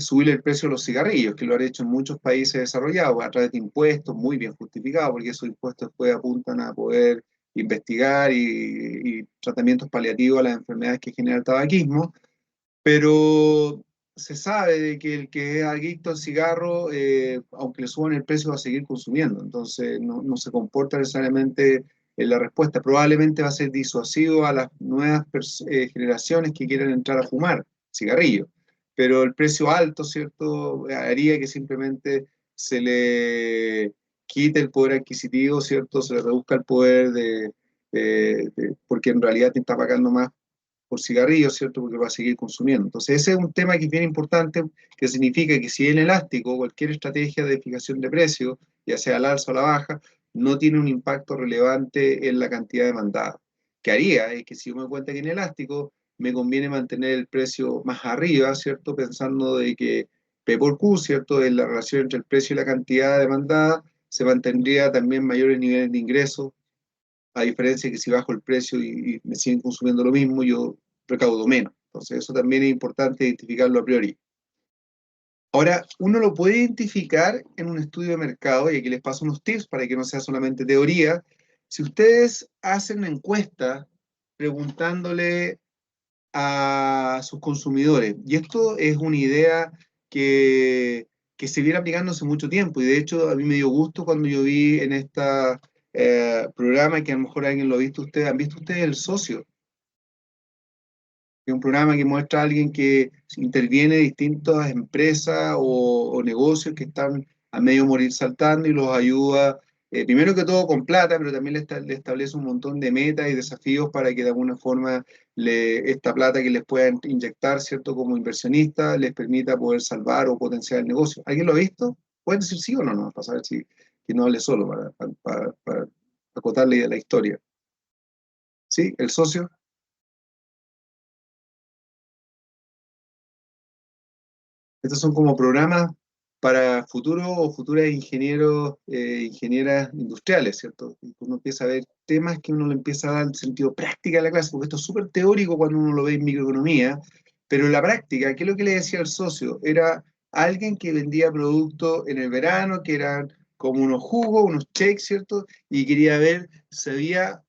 subir el precio de los cigarrillos, que lo han hecho en muchos países desarrollados, a través de impuestos muy bien justificados, porque esos impuestos después apuntan a poder investigar y tratamientos paliativos a las enfermedades que genera el tabaquismo, pero se sabe de que el que es adicto al cigarro, aunque le suban el precio, va a seguir consumiendo. Entonces, no se comporta necesariamente en la respuesta. Probablemente va a ser disuasivo a las nuevas generaciones que quieren entrar a fumar cigarrillo. Pero el precio alto, ¿cierto?, haría que simplemente se le quite el poder adquisitivo, ¿cierto?, se le reduzca el poder porque en realidad te está pagando más por cigarrillos, ¿cierto? Porque va a seguir consumiendo. Entonces, ese es un tema que es bien importante, que significa que si es inelástico, cualquier estrategia de fijación de precios, ya sea al alza o a la baja, no tiene un impacto relevante en la cantidad demandada. ¿Qué haría? Es que si yo me doy cuenta que es inelástico, me conviene mantener el precio más arriba, ¿cierto? Pensando de que P por Q, ¿cierto? En la relación entre el precio y la cantidad demandada, se mantendría también mayores niveles de ingresos, a diferencia de que si bajo el precio y me siguen consumiendo lo mismo, yo recaudo menos. Entonces, eso también es importante identificarlo a priori. Ahora, uno lo puede identificar en un estudio de mercado, y aquí les paso unos tips para que no sea solamente teoría. Si ustedes hacen una encuesta preguntándole a sus consumidores, y esto es una idea que se viene aplicando hace mucho tiempo, y de hecho a mí me dio gusto cuando yo vi en este programa, que a lo mejor alguien lo ha visto ustedes, ¿han visto ustedes El Socio? Es un programa que muestra a alguien que interviene en distintas empresas o negocios que están a medio morir saltando y los ayuda, primero que todo con plata, pero también le establece un montón de metas y desafíos para que de alguna forma esta plata que les puedan inyectar, ¿cierto? Como inversionista, les permita poder salvar o potenciar el negocio. ¿Alguien lo ha visto? Pueden decir sí o no, no, para saber si que no hable solo, para acotarle la historia. ¿Sí? ¿El socio? Estos son como programas para futuros o futuras ingenieros, ingenieras industriales, ¿cierto? Y uno empieza a ver temas que uno le empieza a dar sentido práctica a la clase, porque esto es súper teórico cuando uno lo ve en microeconomía, pero en la práctica, ¿qué es lo que le decía el socio? Era alguien que vendía productos en el verano, que eran como unos jugos, unos shakes, ¿cierto? Y quería ver si había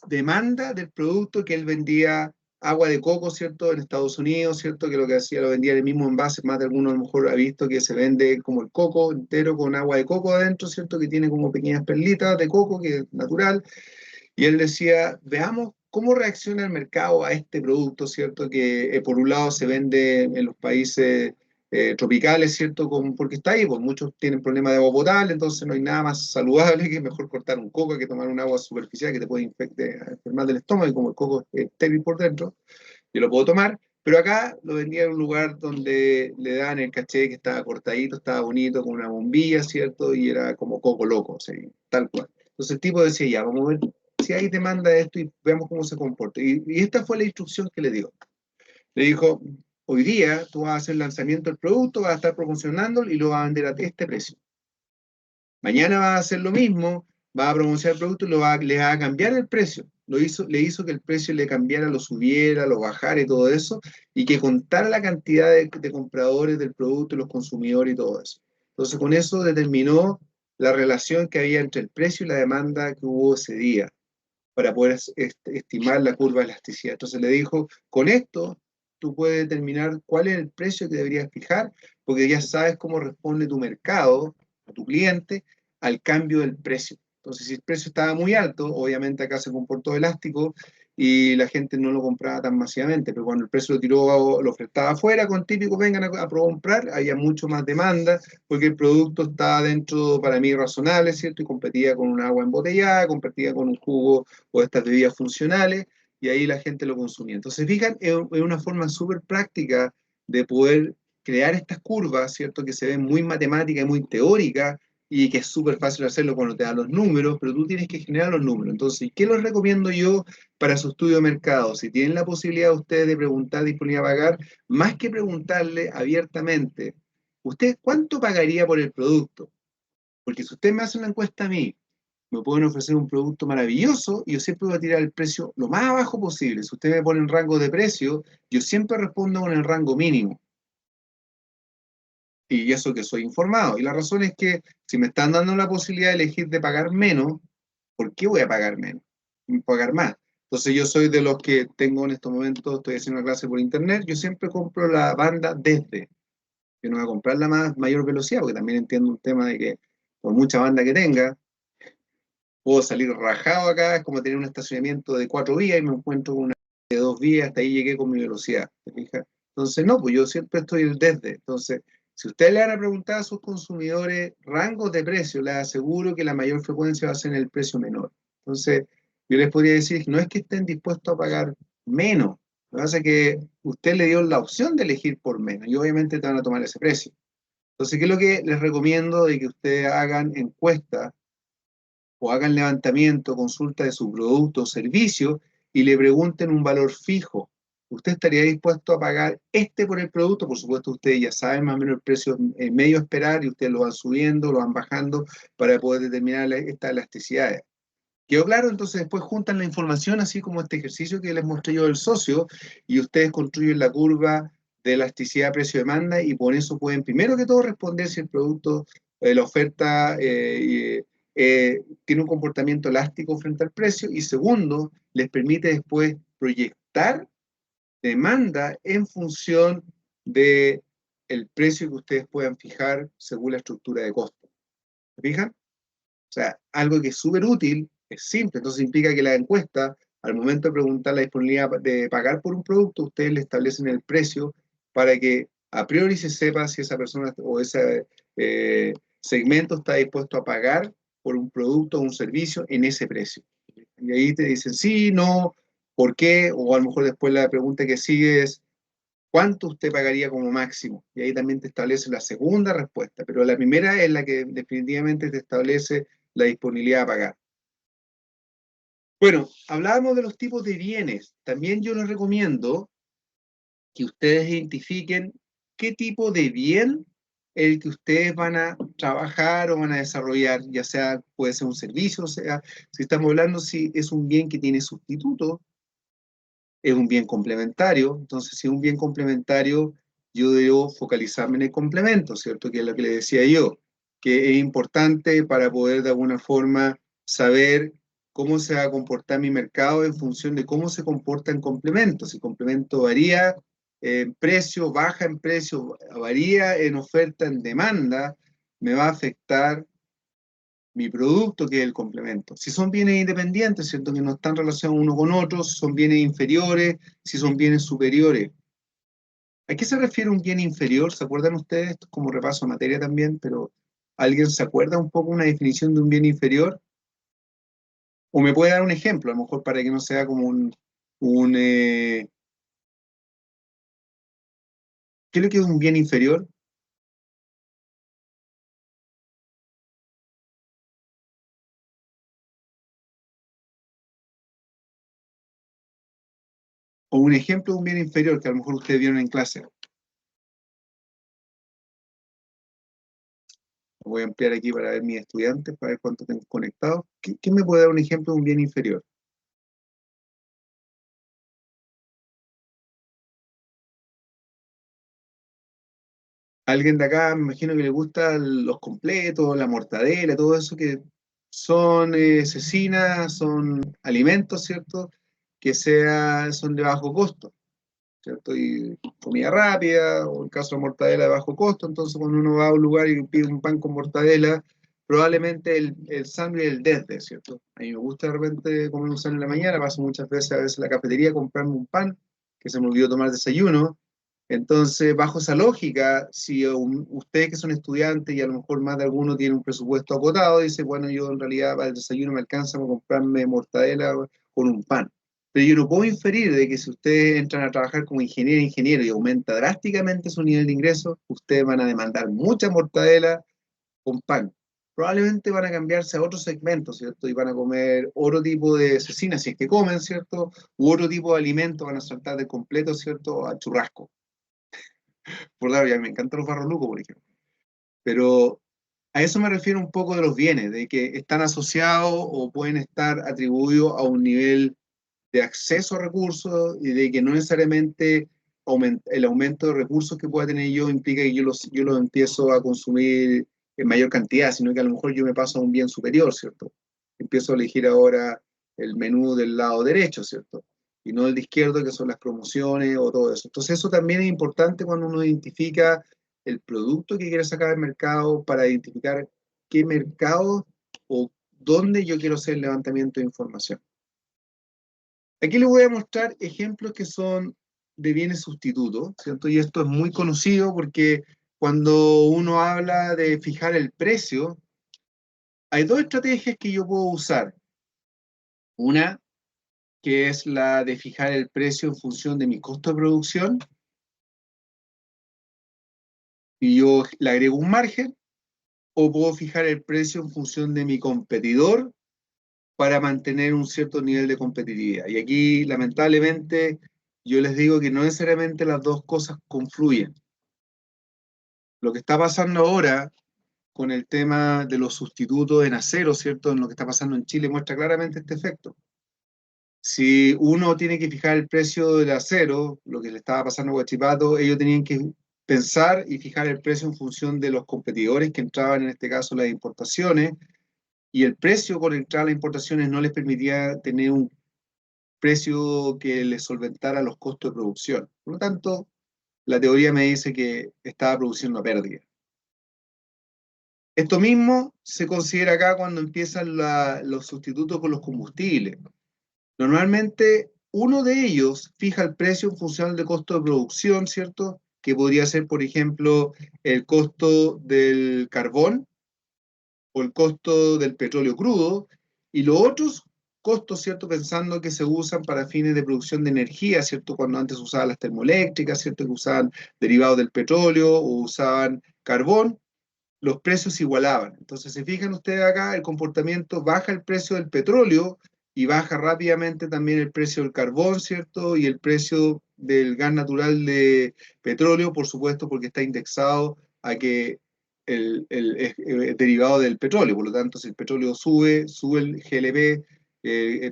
demanda del producto que él vendía, agua de coco, ¿cierto? En Estados Unidos, ¿cierto? Que lo que hacía lo vendía en el mismo envase, más de alguno a lo mejor ha visto que se vende como el coco entero con agua de coco adentro, ¿cierto? Que tiene como pequeñas perlitas de coco, que es natural. Y él decía, veamos cómo reacciona el mercado a este producto, ¿cierto? Que por un lado se vende en los países tropicales, ¿cierto? Porque está ahí, pues muchos tienen problemas de agua potable, entonces no hay nada más saludable que mejor cortar un coco que tomar un agua superficial que te puede enfermar del estómago, y como el coco es estéril por dentro, yo lo puedo tomar, pero acá lo vendía en un lugar donde le dan el caché que estaba cortadito, estaba bonito, con una bombilla, ¿cierto? Y era como coco loco, o sea, tal cual. Entonces el tipo decía, ya, vamos a ver si hay demanda de esto y veamos cómo se comporta. Y esta fue la instrucción que le dio. Le dijo, hoy día tú vas a hacer el lanzamiento del producto, vas a estar promocionándolo y lo vas a vender a este precio. Mañana vas a hacer lo mismo, vas a promocionar el producto y le va a cambiar el precio. Le hizo que el precio le cambiara, lo subiera, lo bajara y todo eso, y que contara la cantidad de compradores del producto, los consumidores y todo eso. Entonces, con eso determinó la relación que había entre el precio y la demanda que hubo ese día para poder estimar la curva de elasticidad. Entonces le dijo, con esto tú puedes determinar cuál es el precio que deberías fijar, porque ya sabes cómo responde tu mercado, a tu cliente, al cambio del precio. Entonces, si el precio estaba muy alto, obviamente acá se comportó elástico y la gente no lo compraba tan masivamente, pero cuando el precio lo tiró, lo ofertaba afuera, con típico, vengan a comprar, había mucho más demanda, porque el producto estaba dentro, para mí, razonable, ¿cierto? Y competía con un agua embotellada, competía con un jugo o estas bebidas funcionales, y ahí la gente lo consumía. Entonces, fijan, es una forma súper práctica de poder crear estas curvas, ¿cierto? Que se ven muy matemáticas y muy teóricas, y que es súper fácil hacerlo cuando te dan los números, pero tú tienes que generar los números. Entonces, ¿qué les recomiendo yo para su estudio de mercado? Si tienen la posibilidad ustedes de preguntar disponibilidad a pagar, más que preguntarle abiertamente, ¿usted cuánto pagaría por el producto? Porque si usted me hace una encuesta a mí, me pueden ofrecer un producto maravilloso y yo siempre voy a tirar el precio lo más abajo posible. Si usted me pone en rango de precio, yo siempre respondo con el rango mínimo. Y eso que soy informado. Y la razón es que si me están dando la posibilidad de elegir de pagar menos, ¿por qué voy a pagar menos? Pagar más. Entonces yo soy de los que tengo en estos momentos, estoy haciendo una clase por internet, yo siempre compro la banda desde. Yo no voy a comprar la mayor velocidad, porque también entiendo un tema de que por mucha banda que tenga, puedo salir rajado acá, es como tener un estacionamiento de 4 vías y me encuentro con una de 2 vías, hasta ahí llegué con mi velocidad, ¿te fijas? Entonces, no, pues yo siempre estoy el desde. Entonces, si ustedes le van a preguntar a sus consumidores rangos de precio, les aseguro que la mayor frecuencia va a ser en el precio menor. Entonces, yo les podría decir, no es que estén dispuestos a pagar menos, lo que pasa es que usted le dio la opción de elegir por menos y obviamente te van a tomar ese precio. Entonces, ¿qué es lo que les recomiendo de que ustedes hagan encuestas o hagan levantamiento, consulta de su producto o servicio y le pregunten un valor fijo? ¿Usted estaría dispuesto a pagar este por el producto? Por supuesto, ustedes ya saben más o menos el precio medio a esperar y ustedes lo van subiendo, lo van bajando para poder determinar estas elasticidades. ¿Quedó claro? Entonces después juntan la información, así como este ejercicio que les mostré yo del socio, y ustedes construyen la curva de elasticidad precio-demanda y por eso pueden, primero que todo, responder si el producto, la oferta tiene un comportamiento elástico frente al precio, y segundo, les permite después proyectar demanda en función de el precio que ustedes puedan fijar según la estructura de costo. ¿Se fijan? O sea, algo que es súper útil, es simple, entonces implica que la encuesta, al momento de preguntar la disponibilidad de pagar por un producto, ustedes le establecen el precio para que a priori se sepa si esa persona o ese segmento está dispuesto a pagar por un producto o un servicio en ese precio. Y ahí te dicen sí, no, por qué, o a lo mejor después la pregunta que sigue es ¿cuánto usted pagaría como máximo? Y ahí también te establece la segunda respuesta, pero la primera es la que definitivamente te establece la disponibilidad a pagar. Bueno, hablábamos de los tipos de bienes. También yo les recomiendo que ustedes identifiquen qué tipo de bien el que ustedes van a trabajar o van a desarrollar, ya sea, puede ser un servicio, o sea, si estamos hablando si es un bien que tiene sustituto, es un bien complementario, entonces si es un bien complementario, yo debo focalizarme en el complemento, ¿cierto? Que es lo que le decía yo, que es importante para poder de alguna forma saber cómo se va a comportar mi mercado en función de cómo se comporta en complemento. Si el complemento varía en precio, baja en precio, varía en oferta, en demanda, me va a afectar mi producto, que es el complemento. Si son bienes independientes, ¿cierto? Que no están relacionados uno con otro, si son bienes inferiores, si son bienes superiores. ¿A qué se refiere un bien inferior? ¿Se acuerdan ustedes? Esto es como repaso a materia también, pero ¿alguien se acuerda un poco una definición de un bien inferior? O me puede dar un ejemplo, a lo mejor para que no sea como un ¿qué es lo que es un bien inferior? O un ejemplo de un bien inferior que a lo mejor ustedes vieron en clase. Voy a ampliar aquí para ver mis estudiantes, para ver cuántos tengo conectados. ¿Quién me puede dar un ejemplo de un bien inferior? Alguien de acá, me imagino que le gustan los completos, la mortadela, todo eso que son cecinas, son alimentos, ¿cierto? Son de bajo costo, ¿cierto? Y comida rápida, o en caso de mortadela de bajo costo, entonces cuando uno va a un lugar y pide un pan con mortadela, probablemente el sándwich es el desde, ¿cierto? A mí me gusta de repente comer un sándwich en la mañana, paso muchas veces a la cafetería a comprarme un pan, que se me olvidó tomar desayuno. Entonces, bajo esa lógica, si ustedes que son estudiantes y a lo mejor más de alguno tiene un presupuesto acotado, dice, bueno, yo en realidad para el desayuno me alcanza para comprarme mortadela con un pan. Pero yo no puedo inferir de que si ustedes entran a trabajar como ingeniero y aumenta drásticamente su nivel de ingreso, ustedes van a demandar mucha mortadela con pan. Probablemente van a cambiarse a otro segmento, ¿cierto? Y van a comer otro tipo de cecina, si es que comen, ¿cierto? U otro tipo de alimento, van a saltar de completo, ¿cierto? A churrasco. Por dar, ya me encantan los barrolucos, por ejemplo. Pero a eso me refiero un poco de los bienes, de que están asociados o pueden estar atribuidos a un nivel de acceso a recursos y de que no necesariamente el aumento de recursos que pueda tener yo implica que yo los empiezo a consumir en mayor cantidad, sino que a lo mejor yo me paso a un bien superior, ¿cierto? Empiezo a elegir ahora el menú del lado derecho, ¿cierto? Y no el de izquierdo, que son las promociones o todo eso. Entonces eso también es importante cuando uno identifica el producto que quiere sacar al mercado para identificar qué mercado o dónde yo quiero hacer el levantamiento de información. Aquí les voy a mostrar ejemplos que son de bienes sustitutos, ¿cierto? Y esto es muy conocido porque cuando uno habla de fijar el precio, hay dos estrategias que yo puedo usar. Una, que es la de fijar el precio en función de mi costo de producción, y yo le agrego un margen, o puedo fijar el precio en función de mi competidor para mantener un cierto nivel de competitividad. Y aquí, lamentablemente, yo les digo que no necesariamente las dos cosas confluyen. Lo que está pasando ahora con el tema de los sustitutos en acero, ¿cierto? En lo que está pasando en Chile muestra claramente este efecto. Si uno tiene que fijar el precio del acero, lo que le estaba pasando a Huachipato, ellos tenían que pensar y fijar el precio en función de los competidores que entraban, en este caso las importaciones, y el precio con entrar a las importaciones no les permitía tener un precio que les solventara los costos de producción. Por lo tanto, la teoría me dice que estaba produciendo a pérdida. Esto mismo se considera acá cuando empiezan los sustitutos con los combustibles. Normalmente, uno de ellos fija el precio en función del costo de producción, ¿cierto? Que podría ser, por ejemplo, el costo del carbón o el costo del petróleo crudo, y los otros costos, ¿cierto? Pensando que se usan para fines de producción de energía, ¿cierto? Cuando antes usaban las termoeléctricas, ¿cierto? Que usaban derivados del petróleo o usaban carbón, los precios se igualaban. Entonces, si fijan ustedes acá, el comportamiento baja el precio del petróleo y baja rápidamente también el precio del carbón, ¿cierto? Y el precio del gas natural de petróleo, por supuesto, porque está indexado a que es derivado del petróleo, por lo tanto, si el petróleo sube, sube el GLP,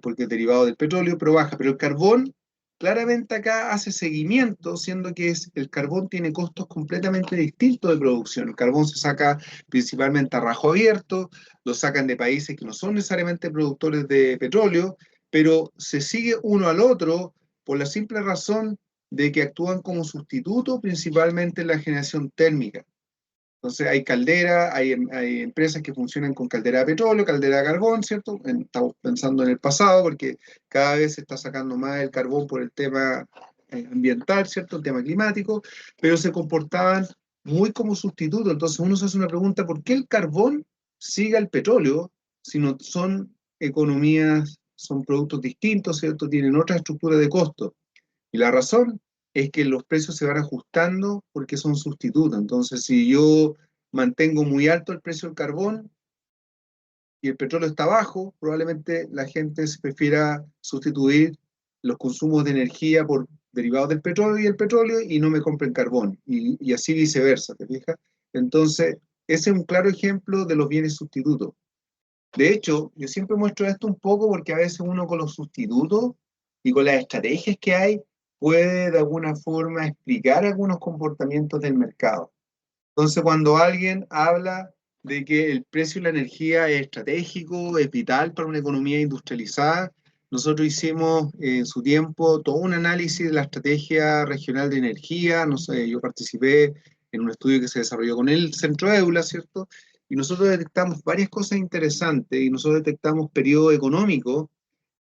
porque es derivado del petróleo, pero baja. Pero el carbón, claramente acá hace seguimiento, siendo que el carbón tiene costos completamente distintos de producción. El carbón se saca principalmente a rajo abierto, lo sacan de países que no son necesariamente productores de petróleo, pero se sigue uno al otro por la simple razón de que actúan como sustituto principalmente en la generación térmica. Entonces hay calderas, hay empresas que funcionan con caldera de petróleo, caldera de carbón, ¿cierto? Estamos pensando en el pasado porque cada vez se está sacando más el carbón por el tema ambiental, ¿cierto? El tema climático, pero se comportaban muy como sustituto. Entonces uno se hace una pregunta, ¿por qué el carbón sigue al petróleo si no son economías, son productos distintos, ¿cierto? Tienen otra estructura de costo. Y la razón es que los precios se van ajustando porque son sustitutos. Entonces, si yo mantengo muy alto el precio del carbón y el petróleo está bajo, probablemente la gente se prefiera sustituir los consumos de energía por derivados del petróleo y el petróleo y no me compren carbón. Y así viceversa, ¿te fijas? Entonces, ese es un claro ejemplo de los bienes sustitutos. De hecho, yo siempre muestro esto un poco porque a veces uno con los sustitutos y con las estrategias que hay puede de alguna forma explicar algunos comportamientos del mercado. Entonces, cuando alguien habla de que el precio de la energía es estratégico, es vital para una economía industrializada, nosotros hicimos en su tiempo todo un análisis de la estrategia regional de energía. No sé, yo participé en un estudio que se desarrolló con el Centro EULA, ¿cierto? Y nosotros detectamos varias cosas interesantes y nosotros detectamos periodos económicos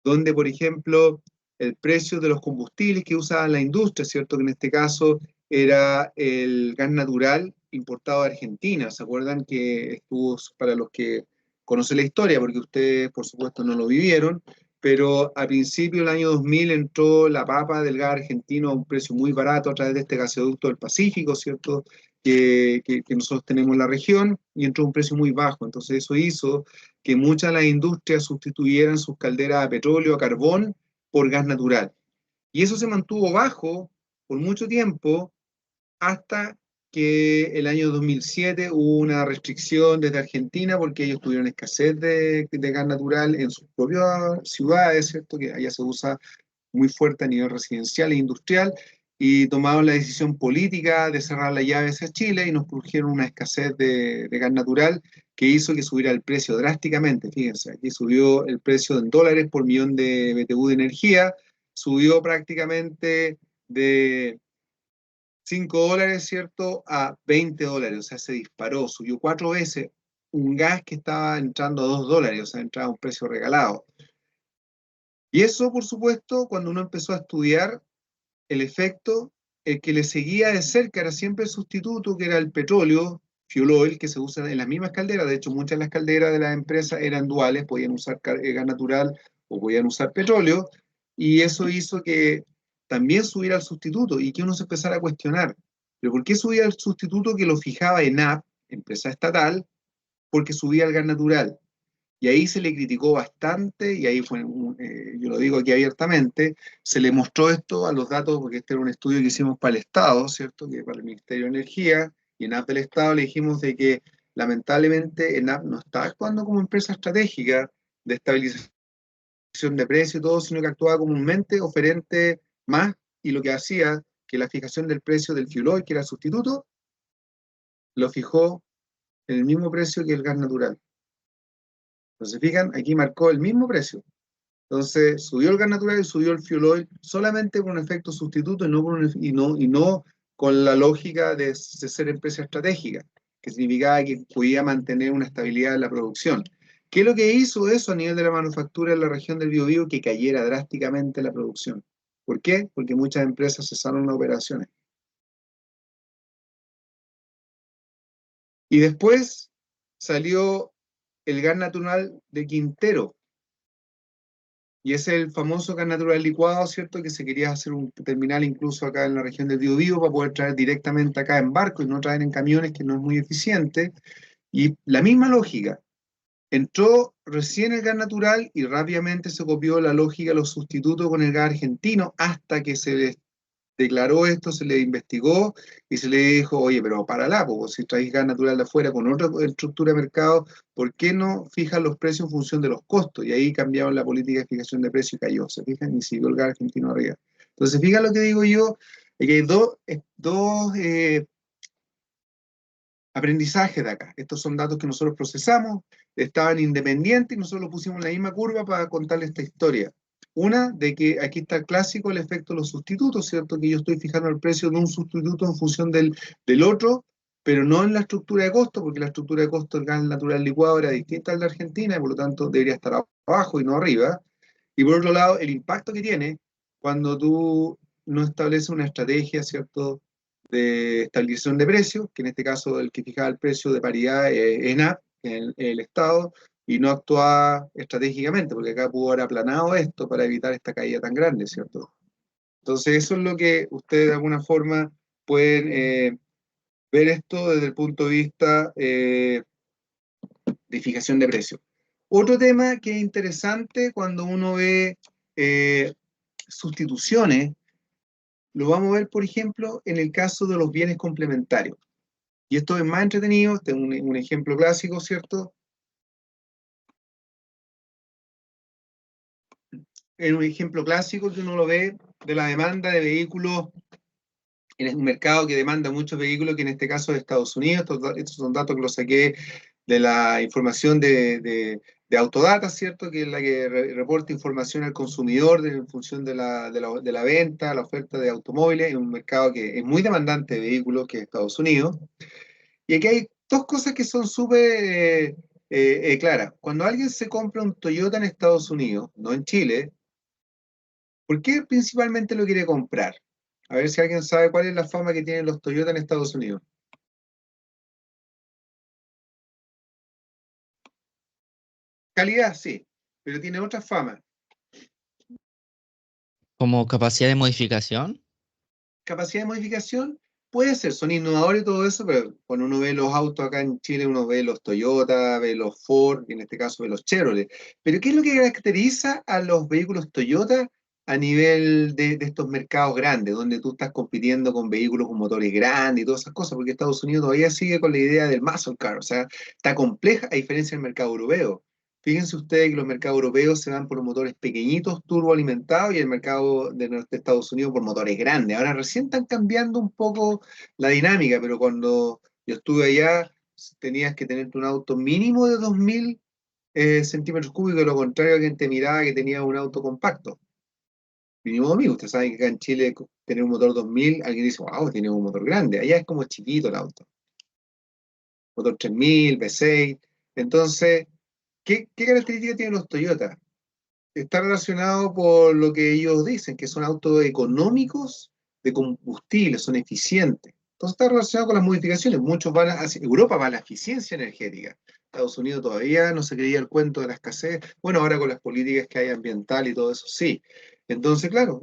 donde, por ejemplo, el precio de los combustibles que usaba la industria, ¿cierto? Que en este caso era el gas natural importado de Argentina. ¿Se acuerdan que estuvo, para los que conocen la historia, porque ustedes, por supuesto, no lo vivieron, pero a principio del año 2000 entró la papa del gas argentino a un precio muy barato a través de este gasoducto del Pacífico, ¿cierto? Que nosotros tenemos en la región, y entró a un precio muy bajo. Entonces eso hizo que muchas de las industrias sustituyeran sus calderas a petróleo, a carbón, por gas natural. Y eso se mantuvo bajo por mucho tiempo hasta que el año 2007 hubo una restricción desde Argentina porque ellos tuvieron escasez de gas natural en sus propias ciudades, ¿cierto? Que allá se usa muy fuerte a nivel residencial e industrial, y tomaron la decisión política de cerrar la llave hacia Chile y nos produjeron una escasez de gas natural que hizo que subiera el precio drásticamente. Fíjense, aquí subió el precio en dólares por millón de BTU de energía, subió prácticamente de $5, ¿cierto?, a $20, o sea, se disparó, subió 4 veces un gas que estaba entrando a $2, o sea, entraba a un precio regalado. Y eso, por supuesto, cuando uno empezó a estudiar el efecto, el que le seguía de cerca era siempre el sustituto, que era el petróleo, fuel oil, que se usa en las mismas calderas. De hecho, muchas de las calderas de las empresas eran duales, podían usar gas natural o podían usar petróleo, y eso hizo que también subiera el sustituto y que uno se empezara a cuestionar. ¿Pero por qué subía el sustituto que lo fijaba ENAP, empresa estatal? Porque subía el gas natural. Y ahí se le criticó bastante, y ahí fue, yo lo digo aquí abiertamente, se le mostró esto a los datos, porque este era un estudio que hicimos para el Estado, ¿cierto? Que para el Ministerio de Energía, y ENAP del Estado le dijimos de que lamentablemente ENAP no está actuando como empresa estratégica de estabilización de precios y todo, sino que actuaba como un ente oferente más, y lo que hacía que la fijación del precio del fuel oil, que era el sustituto, lo fijó en el mismo precio que el gas natural. Entonces, fijan, aquí marcó el mismo precio. Entonces, subió el gas natural y subió el fuel oil solamente por un efecto sustituto y no con la lógica de ser empresa estratégica, que significaba que podía mantener una estabilidad en la producción. ¿Qué es lo que hizo eso a nivel de la manufactura en la región del Biobío? Que cayera drásticamente la producción. ¿Por qué? Porque muchas empresas cesaron las operaciones. Y después salió el gas natural de Quintero, y es el famoso gas natural licuado, ¿cierto? Que se quería hacer un terminal incluso acá en la región del Biobío para poder traer directamente acá en barco y no traer en camiones, que no es muy eficiente. Y la misma lógica. Entró recién el gas natural y rápidamente se copió la lógica, los sustitutos con el gas argentino, hasta que se declaró esto, se le investigó y se le dijo, oye, pero párala, pues si traes gas natural de afuera con otra estructura de mercado, ¿por qué no fijan los precios en función de los costos? Y ahí cambiaron la política de fijación de precios y cayó, ¿se fijan? Y siguió el gas argentino arriba. Entonces, fíjate lo que digo yo, es que hay dos aprendizajes de acá. Estos son datos que nosotros procesamos, estaban independientes y nosotros lo pusimos en la misma curva para contarle esta historia. Una, de que aquí está el clásico, el efecto de los sustitutos, ¿cierto? Que yo estoy fijando el precio de un sustituto en función del otro, pero no en la estructura de costo, porque la estructura de costo del gas natural licuado era distinta a la Argentina y por lo tanto debería estar abajo y no arriba. Y por otro lado, el impacto que tiene cuando tú no estableces una estrategia, ¿cierto? De estabilización de precios, que en este caso el que fijaba el precio de paridad es ENAP, el Estado, y no actúa estratégicamente, porque acá pudo haber aplanado esto para evitar esta caída tan grande, ¿cierto? Entonces eso es lo que ustedes de alguna forma pueden ver esto desde el punto de vista de fijación de precios. Otro tema que es interesante cuando uno ve sustituciones, lo vamos a ver, por ejemplo, en el caso de los bienes complementarios. Y esto es más entretenido, este es un ejemplo clásico, ¿cierto? Es un ejemplo clásico que uno lo ve de la demanda de vehículos en un mercado que demanda muchos vehículos, que en este caso es Estados Unidos. Estos son datos que los saqué de la información de Autodata, ¿cierto? Que es la que reporta información al consumidor en función de la venta, la oferta de automóviles, en un mercado que es muy demandante de vehículos, que es Estados Unidos. Y aquí hay dos cosas que son súper claras. Cuando alguien se compra un Toyota en Estados Unidos, no en Chile, ¿por qué principalmente lo quiere comprar? A ver si alguien sabe cuál es la fama que tienen los Toyota en Estados Unidos. Calidad, sí, pero tiene otra fama. Como capacidad de modificación. Capacidad de modificación, puede ser, son innovadores y todo eso, pero cuando uno ve los autos acá en Chile, uno ve los Toyota, ve los Ford, y en este caso ve los Chevrolet. Pero ¿qué es lo que caracteriza a los vehículos Toyota a nivel de estos mercados grandes, donde tú estás compitiendo con vehículos con motores grandes y todas esas cosas? Porque Estados Unidos todavía sigue con la idea del muscle car, o sea, está compleja a diferencia del mercado europeo. Fíjense ustedes que los mercados europeos se van por motores pequeñitos, turboalimentados, y el mercado de Estados Unidos por motores grandes. Ahora recién están cambiando un poco la dinámica, pero cuando yo estuve allá, tenías que tener un auto mínimo de 2.000 centímetros cúbicos, de lo contrario, alguien te miraba que tenía un auto compacto. Mínimo 2.000, usted sabe que acá en Chile tener un motor 2.000, alguien dice, wow, tiene un motor grande. Allá es como chiquito el auto. Motor 3.000, V6. Entonces, ¿qué características tienen los Toyota? Está relacionado por lo que ellos dicen, que son autos económicos de combustible, son eficientes. Entonces está relacionado con las modificaciones. Muchos van hacia Europa, va a la eficiencia energética. Estados Unidos todavía no se creía el cuento de la escasez. Bueno, ahora con las políticas que hay ambiental y todo eso, sí. Entonces, claro,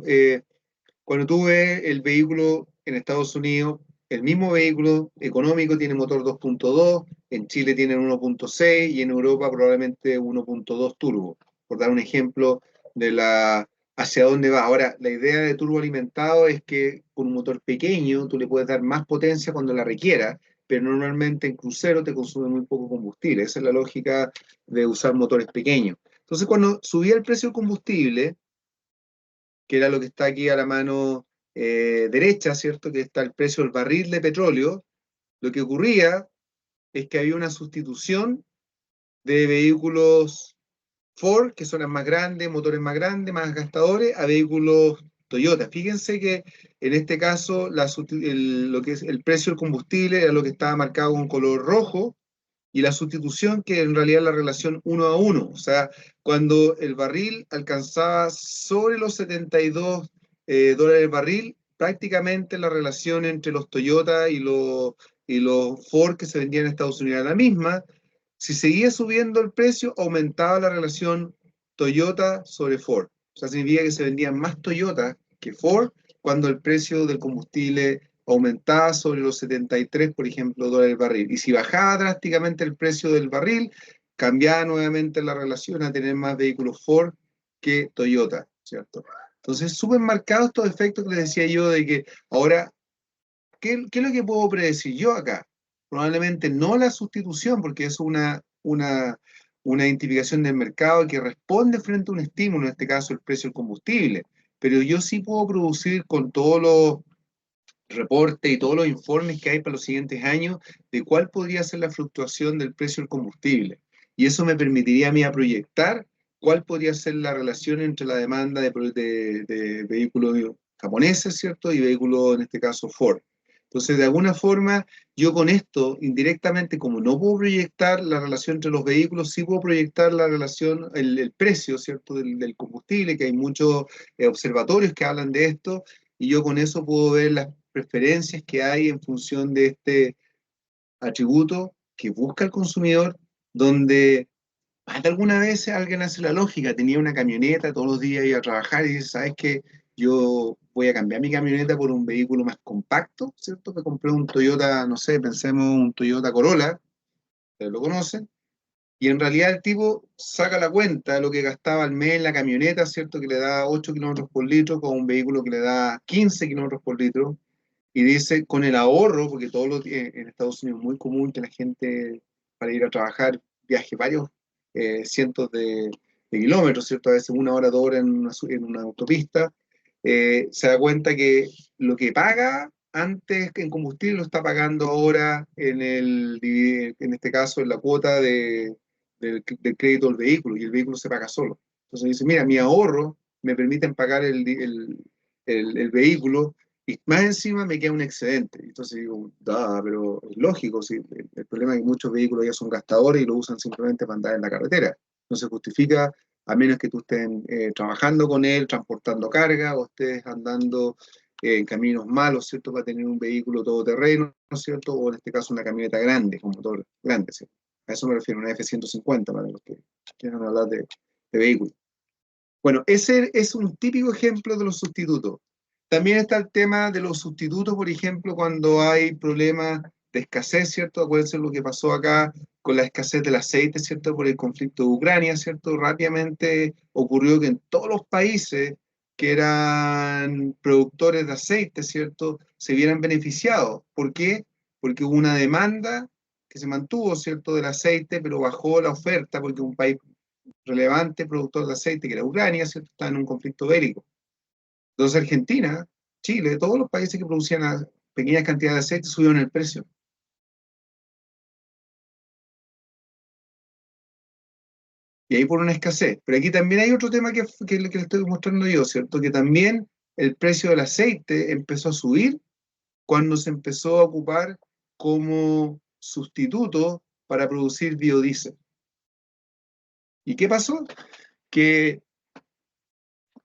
cuando tú ves el vehículo en Estados Unidos, el mismo vehículo económico tiene motor 2.2, en Chile tienen 1.6 y en Europa probablemente 1.2 turbo, por dar un ejemplo de hacia dónde va. Ahora, la idea de turbo alimentado es que con un motor pequeño tú le puedes dar más potencia cuando la requiera, pero normalmente en crucero te consume muy poco combustible. Esa es la lógica de usar motores pequeños. Entonces, cuando subía el precio del combustible, que era lo que está aquí a la mano derecha, ¿cierto? Que está el precio del barril de petróleo, lo que ocurría es que había una sustitución de vehículos Ford, que son las más grandes, motores más grandes, más gastadores, a vehículos Toyota. Fíjense que en este caso lo que es el precio del combustible era lo que estaba marcado con color rojo, y la sustitución, que en realidad es la relación 1 a 1, o sea, cuando el barril alcanzaba sobre los 72 dólares el barril, prácticamente la relación entre los Toyota y los Ford que se vendían en Estados Unidos era la misma. Si seguía subiendo el precio, aumentaba la relación Toyota sobre Ford. O sea, significa que se vendían más Toyota que Ford cuando el precio del combustible aumentaba sobre los 73, por ejemplo, dólares el barril. Y si bajaba drásticamente el precio del barril, cambiaba nuevamente la relación a tener más vehículos Ford que Toyota, ¿cierto? Entonces, súper marcados estos efectos que les decía yo de que ahora, ¿qué es lo que puedo predecir yo acá? Probablemente no la sustitución, porque es una identificación del mercado que responde frente a un estímulo, en este caso el precio del combustible. Pero yo sí puedo producir con todos los reportes y todos los informes que hay para los siguientes años de cuál podría ser la fluctuación del precio del combustible. Y eso me permitiría a mí a proyectar cuál podría ser la relación entre la demanda de vehículos japoneses, ¿cierto? Y vehículos, en este caso, Ford. Entonces, de alguna forma, yo con esto, indirectamente, como no puedo proyectar la relación entre los vehículos, sí puedo proyectar la relación, el precio, ¿cierto?, del combustible, que hay muchos observatorios que hablan de esto, y yo con eso puedo ver las preferencias que hay en función de este atributo que busca el consumidor, donde más de alguna vez alguien hace la lógica, tenía una camioneta, todos los días iba a trabajar y dice, ¿sabes qué? Yo voy a cambiar mi camioneta por un vehículo más compacto, ¿cierto? Me compré un Toyota, no sé, pensemos un Toyota Corolla, ustedes lo conocen, y en realidad el tipo saca la cuenta de lo que gastaba al mes en la camioneta, ¿cierto? Que le da 8 kilómetros por litro, con un vehículo que le da 15 kilómetros por litro, y dice, con el ahorro, porque en Estados Unidos es muy común que la gente para ir a trabajar viaje varios cientos de kilómetros, ¿cierto? A veces 1 hora, 2 horas en una autopista, se da cuenta que lo que paga antes en combustible lo está pagando ahora en este caso, en la cuota del crédito del vehículo, y el vehículo se paga solo. Entonces dice, mira, mi ahorro me permiten pagar el vehículo y más encima me queda un excedente. Entonces digo, da, pero es lógico, sí. El problema es que muchos vehículos ya son gastadores y lo usan simplemente para andar en la carretera. No se justifica, a menos que tú estés trabajando con él, transportando carga, o estés andando en caminos malos, ¿cierto? Para tener un vehículo todoterreno, ¿no es cierto? O en este caso una camioneta grande, con motor grande, ¿cierto? A eso me refiero, una F-150 para los que quieran hablar de vehículos. Bueno, ese es un típico ejemplo de los sustitutos. También está el tema de los sustitutos, por ejemplo, cuando hay problemas de escasez, ¿cierto? Acuérdense lo que pasó acá con la escasez del aceite, ¿cierto? Por el conflicto de Ucrania, ¿cierto? Rápidamente ocurrió que en todos los países que eran productores de aceite, ¿cierto? Se vieran beneficiados. ¿Por qué? Porque hubo una demanda que se mantuvo, ¿cierto? Del aceite, pero bajó la oferta porque un país relevante productor de aceite, que era Ucrania, ¿cierto? Está en un conflicto bélico. Entonces Argentina, Chile, todos los países que producían pequeñas cantidades de aceite subieron el precio. Y ahí por una escasez. Pero aquí también hay otro tema que le estoy mostrando yo, ¿cierto? Que también el precio del aceite empezó a subir cuando se empezó a ocupar como sustituto para producir biodiesel. ¿Y qué pasó? Que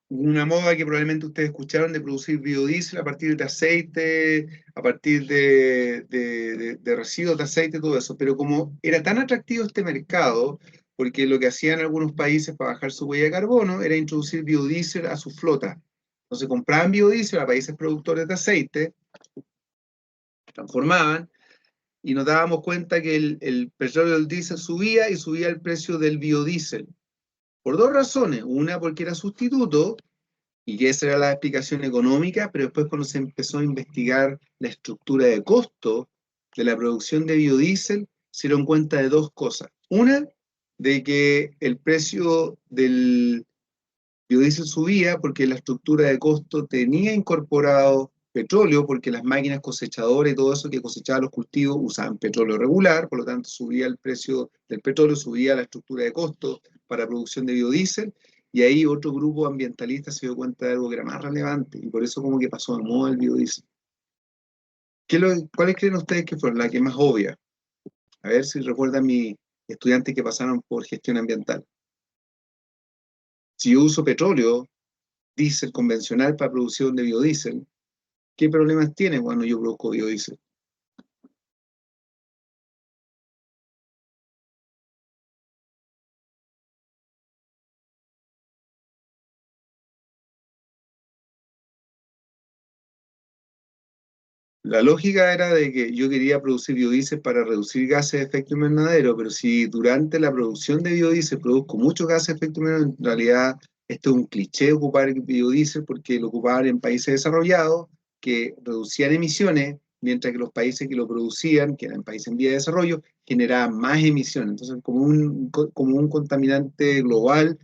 una moda que probablemente ustedes escucharon de producir biodiesel a partir de aceite, a partir de residuos de aceite, todo eso. Pero como era tan atractivo este mercado, porque lo que hacían algunos países para bajar su huella de carbono era introducir biodiesel a su flota. Entonces compraban biodiesel a países productores de aceite, transformaban, y nos dábamos cuenta que el petróleo del diésel subía y subía el precio del biodiesel. Por dos razones. Una, porque era sustituto, y que esa era la explicación económica, pero después cuando se empezó a investigar la estructura de costo de la producción de biodiesel, se dieron cuenta de dos cosas. Una, de que el precio del biodiesel subía porque la estructura de costo tenía incorporado petróleo, porque las máquinas cosechadoras y todo eso que cosechaban los cultivos usaban petróleo regular, por lo tanto subía el precio del petróleo, subía la estructura de costo para producción de biodiesel, y ahí otro grupo ambientalista se dio cuenta de algo que era más relevante, y por eso como que pasó de moda el biodiesel. ¿Cuáles creen ustedes que fueron las que más obvias? A ver si recuerdan mis estudiantes que pasaron por gestión ambiental. Si yo uso petróleo, diésel convencional para producción de biodiesel, ¿qué problemas tiene cuando yo produzco biodiesel? La lógica era de que yo quería producir biodiesel para reducir gases de efecto invernadero, pero si durante la producción de biodiesel produzco muchos gases de efecto invernadero, en realidad Esto es un cliché ocupar biodiesel porque lo ocupaban en países desarrollados que reducían emisiones, mientras que los países que lo producían, que eran países en vía de desarrollo, generaban más emisiones. Entonces, como un contaminante global,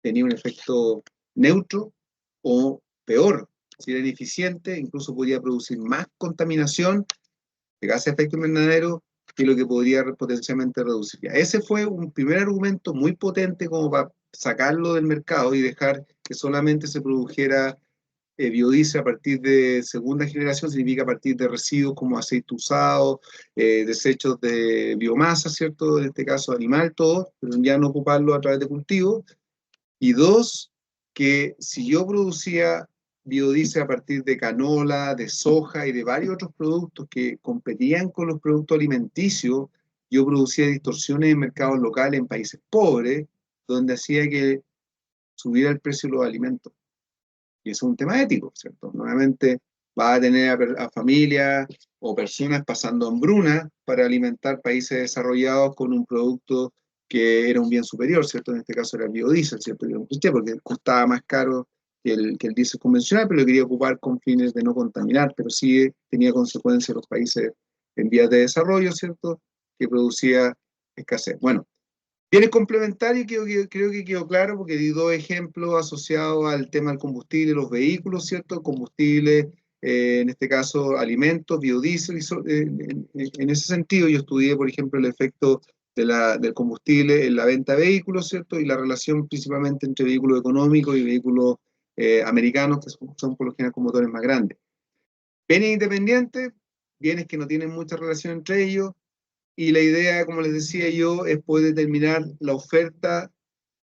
tenía un efecto neutro o peor. Si era ineficiente, incluso podía producir más contaminación de gases de efecto invernadero que lo que podría potencialmente reducir. Ya, ese fue un primer argumento muy potente como para sacarlo del mercado y dejar que solamente se produjera biodiesel a partir de segunda generación, significa a partir de residuos como aceite usado, desechos de biomasa, ¿cierto? En este caso animal, todo, pero ya no ocuparlo a través de cultivos. Y dos, que si yo producía biodiesel a partir de canola, de soja y de varios otros productos que competían con los productos alimenticios, yo producía distorsiones en mercados locales en países pobres, donde hacía que subiera el precio de los alimentos. Y eso es un tema ético, ¿cierto? Nuevamente va a tener a familias o personas pasando hambruna para alimentar países desarrollados con un producto que era un bien superior, ¿cierto? En este caso era el biodiesel, ¿cierto? Porque costaba más caro que el diésel convencional, pero lo quería ocupar con fines de no contaminar, pero sí tenía consecuencias en los países en vías de desarrollo, ¿cierto? Que producía escasez. Bueno, bienes complementarios, creo que quedó claro porque di dos ejemplos asociados al tema del combustible, los vehículos, ¿cierto? Combustible, en este caso alimentos, biodiesel, en ese sentido yo estudié, por ejemplo, el efecto del combustible en la venta de vehículos, ¿cierto? Y la relación principalmente entre vehículos económicos y vehículos americanos, que son por lo general con motores más grandes. Bienes independientes, bienes que no tienen mucha relación entre ellos, y la idea, como les decía yo, es poder determinar la oferta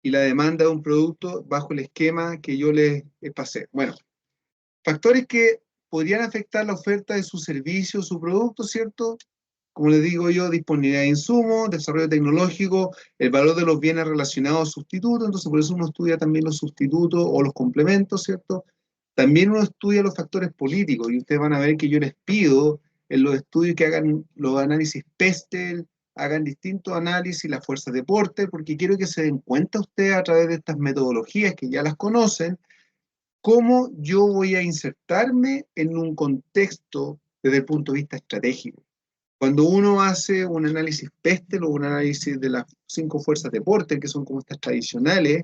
y la demanda de un producto bajo el esquema que yo les pasé. Bueno, factores que podrían afectar la oferta de su servicio, su producto, ¿cierto? Como les digo yo, disponibilidad de insumos, desarrollo tecnológico, el valor de los bienes relacionados a sustitutos, entonces por eso uno estudia también los sustitutos o los complementos, ¿cierto? También uno estudia los factores políticos y ustedes van a ver que yo les pido en los estudios que hagan los análisis PESTEL, hagan distintos análisis, las fuerzas de Porter, porque quiero que se den cuenta ustedes a través de estas metodologías que ya las conocen, cómo yo voy a insertarme en un contexto desde el punto de vista estratégico. Cuando uno hace un análisis PESTEL o un análisis de las 5 fuerzas de Porter, que son como estas tradicionales,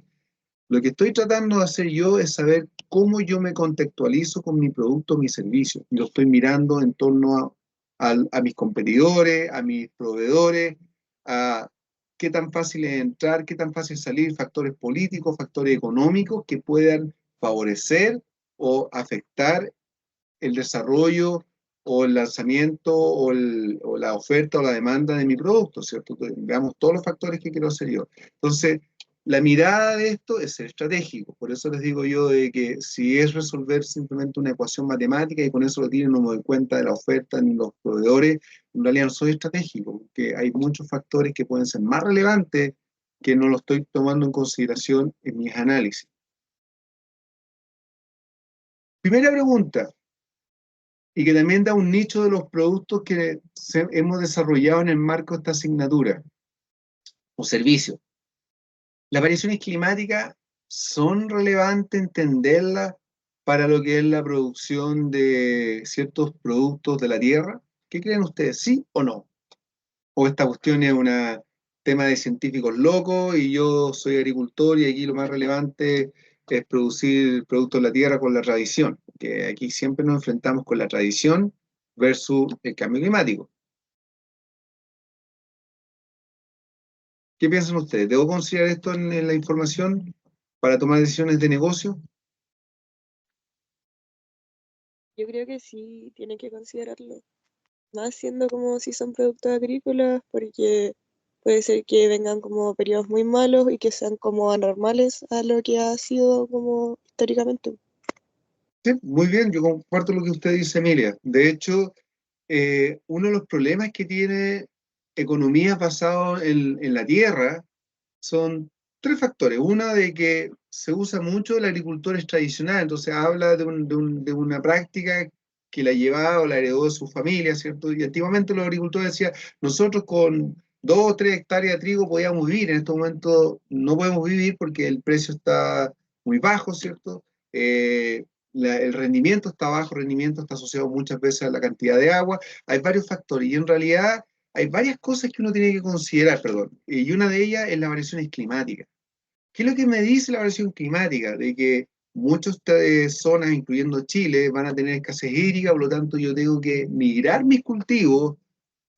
lo que estoy tratando de hacer yo es saber cómo yo me contextualizo con mi producto, mi servicio. Lo estoy mirando en torno a mis competidores, a mis proveedores, a qué tan fácil es entrar, qué tan fácil es salir, factores políticos, factores económicos que puedan favorecer o afectar el desarrollo o el lanzamiento o la oferta o la demanda de mi producto, ¿cierto? Entonces, veamos todos los factores que quiero hacer yo. Entonces, la mirada de esto es ser estratégico. Por eso les digo yo de que si es resolver simplemente una ecuación matemática y con eso lo tienen, no me doy cuenta de la oferta ni los proveedores, en realidad no soy estratégico, porque hay muchos factores que pueden ser más relevantes que no lo estoy tomando en consideración en mis análisis. Primera pregunta, y que también da un nicho de los productos que hemos desarrollado en el marco de esta asignatura o servicio. ¿Las variaciones climáticas son relevantes entenderlas para lo que es la producción de ciertos productos de la tierra? ¿Qué creen ustedes? ¿Sí o no? ¿O esta cuestión es un tema de científicos locos y yo soy agricultor y aquí lo más relevante es producir productos de la tierra con la tradición? Que aquí siempre nos enfrentamos con la tradición versus el cambio climático. ¿Qué piensan ustedes? ¿Debo considerar esto en la información para tomar decisiones de negocio? Yo creo que sí tiene que considerarlo, más siendo como si son productos agrícolas, porque puede ser que vengan como periodos muy malos y que sean como anormales a lo que ha sido como históricamente. Sí, muy bien, yo comparto lo que usted dice, Emilia. De hecho, uno de los problemas que tiene economías basadas en la tierra son tres factores. Una de que se usa mucho el agricultor es tradicional, entonces habla de una práctica que la llevaba o la heredó de su familia, ¿cierto? Y antiguamente los agricultores decían, nosotros con 2 o 3 hectáreas de trigo podíamos vivir, en este momento no podemos vivir porque el precio está muy bajo, ¿cierto? El rendimiento está bajo, el rendimiento está asociado muchas veces a la cantidad de agua. Hay varios factores y en realidad hay varias cosas que uno tiene que considerar, perdón, y una de ellas es las variaciones climáticas. ¿Qué es lo que me dice la variación climática? De que muchas zonas, incluyendo Chile, van a tener escasez hídrica, por lo tanto yo tengo que migrar mis cultivos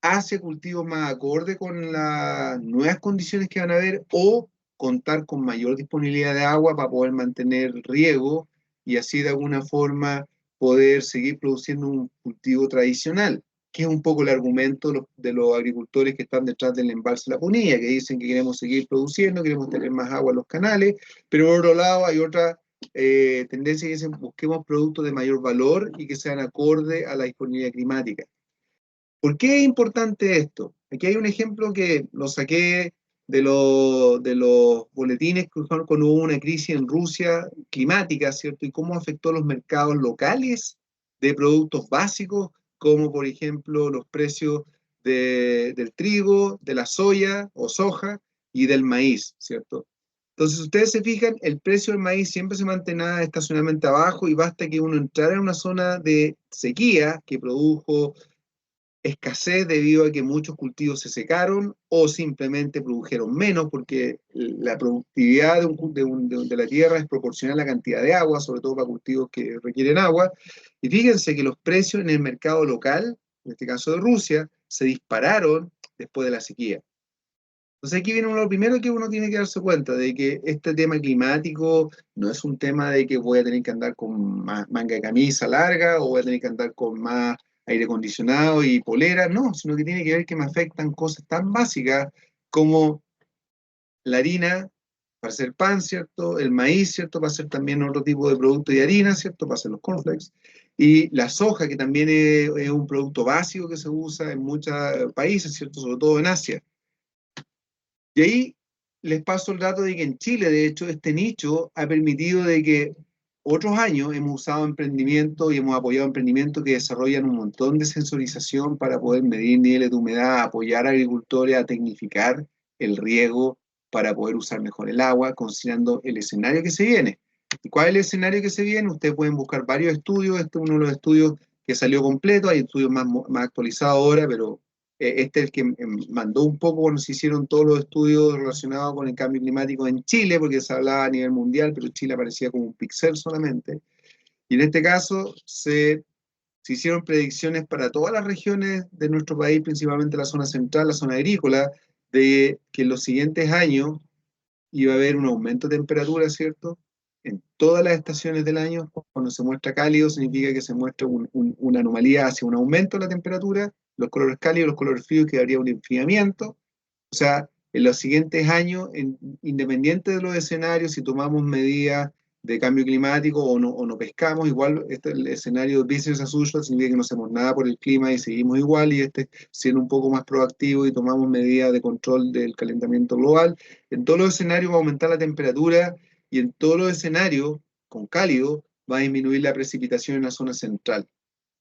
hacia cultivos más acorde con las nuevas condiciones que van a haber o contar con mayor disponibilidad de agua para poder mantener riego y así de alguna forma poder seguir produciendo un cultivo tradicional, que es un poco el argumento de los agricultores que están detrás del embalse de la Punilla, que dicen que queremos seguir produciendo, queremos tener más agua en los canales, pero por otro lado hay otra tendencia que dicen busquemos productos de mayor valor y que sean acorde a la disponibilidad climática. ¿Por qué es importante esto? Aquí hay un ejemplo que lo saqué de los boletines cuando hubo una crisis en Rusia climática, ¿cierto? Y cómo afectó los mercados locales de productos básicos, como por ejemplo los precios del trigo, de la soya o soja y del maíz, ¿cierto? Entonces, si ustedes se fijan, el precio del maíz siempre se mantenía estacionalmente abajo y basta que uno entrara en una zona de sequía que produjo escasez debido a que muchos cultivos se secaron o simplemente produjeron menos porque la productividad de la tierra es proporcional a la cantidad de agua, sobre todo para cultivos que requieren agua. Y fíjense que los precios en el mercado local, en este caso de Rusia, se dispararon después de la sequía. Entonces aquí viene lo primero que uno tiene que darse cuenta de que este tema climático no es un tema de que voy a tener que andar con más manga de camisa larga o voy a tener que andar con más aire acondicionado y polera, no, sino que tiene que ver que me afectan cosas tan básicas como la harina para hacer pan, ¿cierto? El maíz, ¿cierto? Para hacer también otro tipo de producto de harina, ¿cierto? Para hacer los cornflakes. Y la soja, que también es un producto básico que se usa en muchos países, ¿cierto? Sobre todo en Asia. Y ahí les paso el dato de que en Chile, de hecho, este nicho ha permitido de que otros años hemos usado emprendimientos y hemos apoyado emprendimientos que desarrollan un montón de sensorización para poder medir niveles de humedad, apoyar a agricultores a tecnificar el riego para poder usar mejor el agua, considerando el escenario que se viene. ¿Y cuál es el escenario que se viene? Ustedes pueden buscar varios estudios, este es uno de los estudios que salió completo, hay estudios más actualizados ahora, pero este es el que mandó un poco cuando se hicieron todos los estudios relacionados con el cambio climático en Chile, porque se hablaba a nivel mundial, pero Chile aparecía como un píxel solamente. Y en este caso se hicieron predicciones para todas las regiones de nuestro país, principalmente la zona central, la zona agrícola, de que en los siguientes años iba a haber un aumento de temperatura, ¿cierto? En todas las estaciones del año, cuando se muestra cálido, significa que se muestra una anomalía hacia un aumento de la temperatura, los colores cálidos, los colores fríos, que habría un enfriamiento. O sea, en los siguientes años, independiente de los escenarios, si tomamos medidas de cambio climático o no pescamos, igual el escenario business as usual significa que no hacemos nada por el clima y seguimos igual, y siendo un poco más proactivo y tomamos medidas de control del calentamiento global, en todos los escenarios va a aumentar la temperatura y en todos los escenarios, con cálido, va a disminuir la precipitación en la zona central.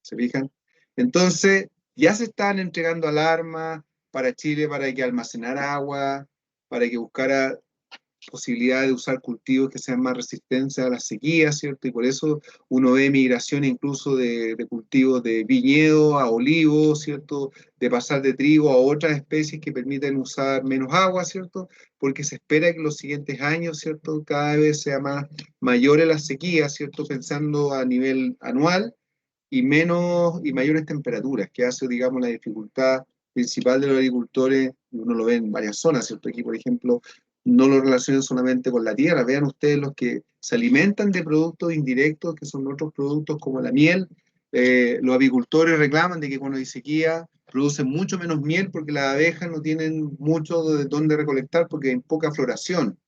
¿Se fijan? Entonces, ya se están entregando alarmas para Chile para que almacenara agua, para que buscara posibilidad de usar cultivos que sean más resistentes a la sequía, ¿cierto? Y por eso uno ve migración incluso de cultivos de viñedo a olivo, ¿cierto? De pasar de trigo a otras especies que permiten usar menos agua, ¿cierto? Porque se espera que en los siguientes años, ¿cierto? Cada vez sea mayor la sequía, ¿cierto? Pensando a nivel anual y mayores temperaturas, que hace, digamos, la dificultad principal de los agricultores, y uno lo ve en varias zonas, ¿cierto? Aquí, por ejemplo, no lo relacionen solamente con la tierra, vean ustedes los que se alimentan de productos indirectos, que son otros productos como la miel. Los agricultores reclaman de que cuando hay sequía producen mucho menos miel porque las abejas no tienen mucho de dónde recolectar porque hay poca floración.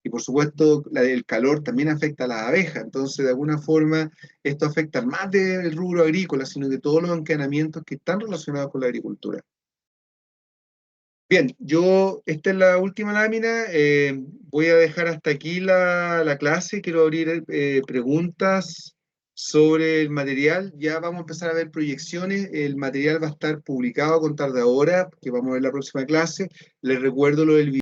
Y por supuesto, el calor también afecta a las abejas. Entonces, de alguna forma, esto afecta más del rubro agrícola, sino de todos los encadenamientos que están relacionados con la agricultura. Bien, esta es la última lámina. Voy a dejar hasta aquí la clase. Quiero abrir preguntas sobre el material. Ya vamos a empezar a ver proyecciones. El material va a estar publicado a contar de ahora, que vamos a ver la próxima clase. Les recuerdo lo del video.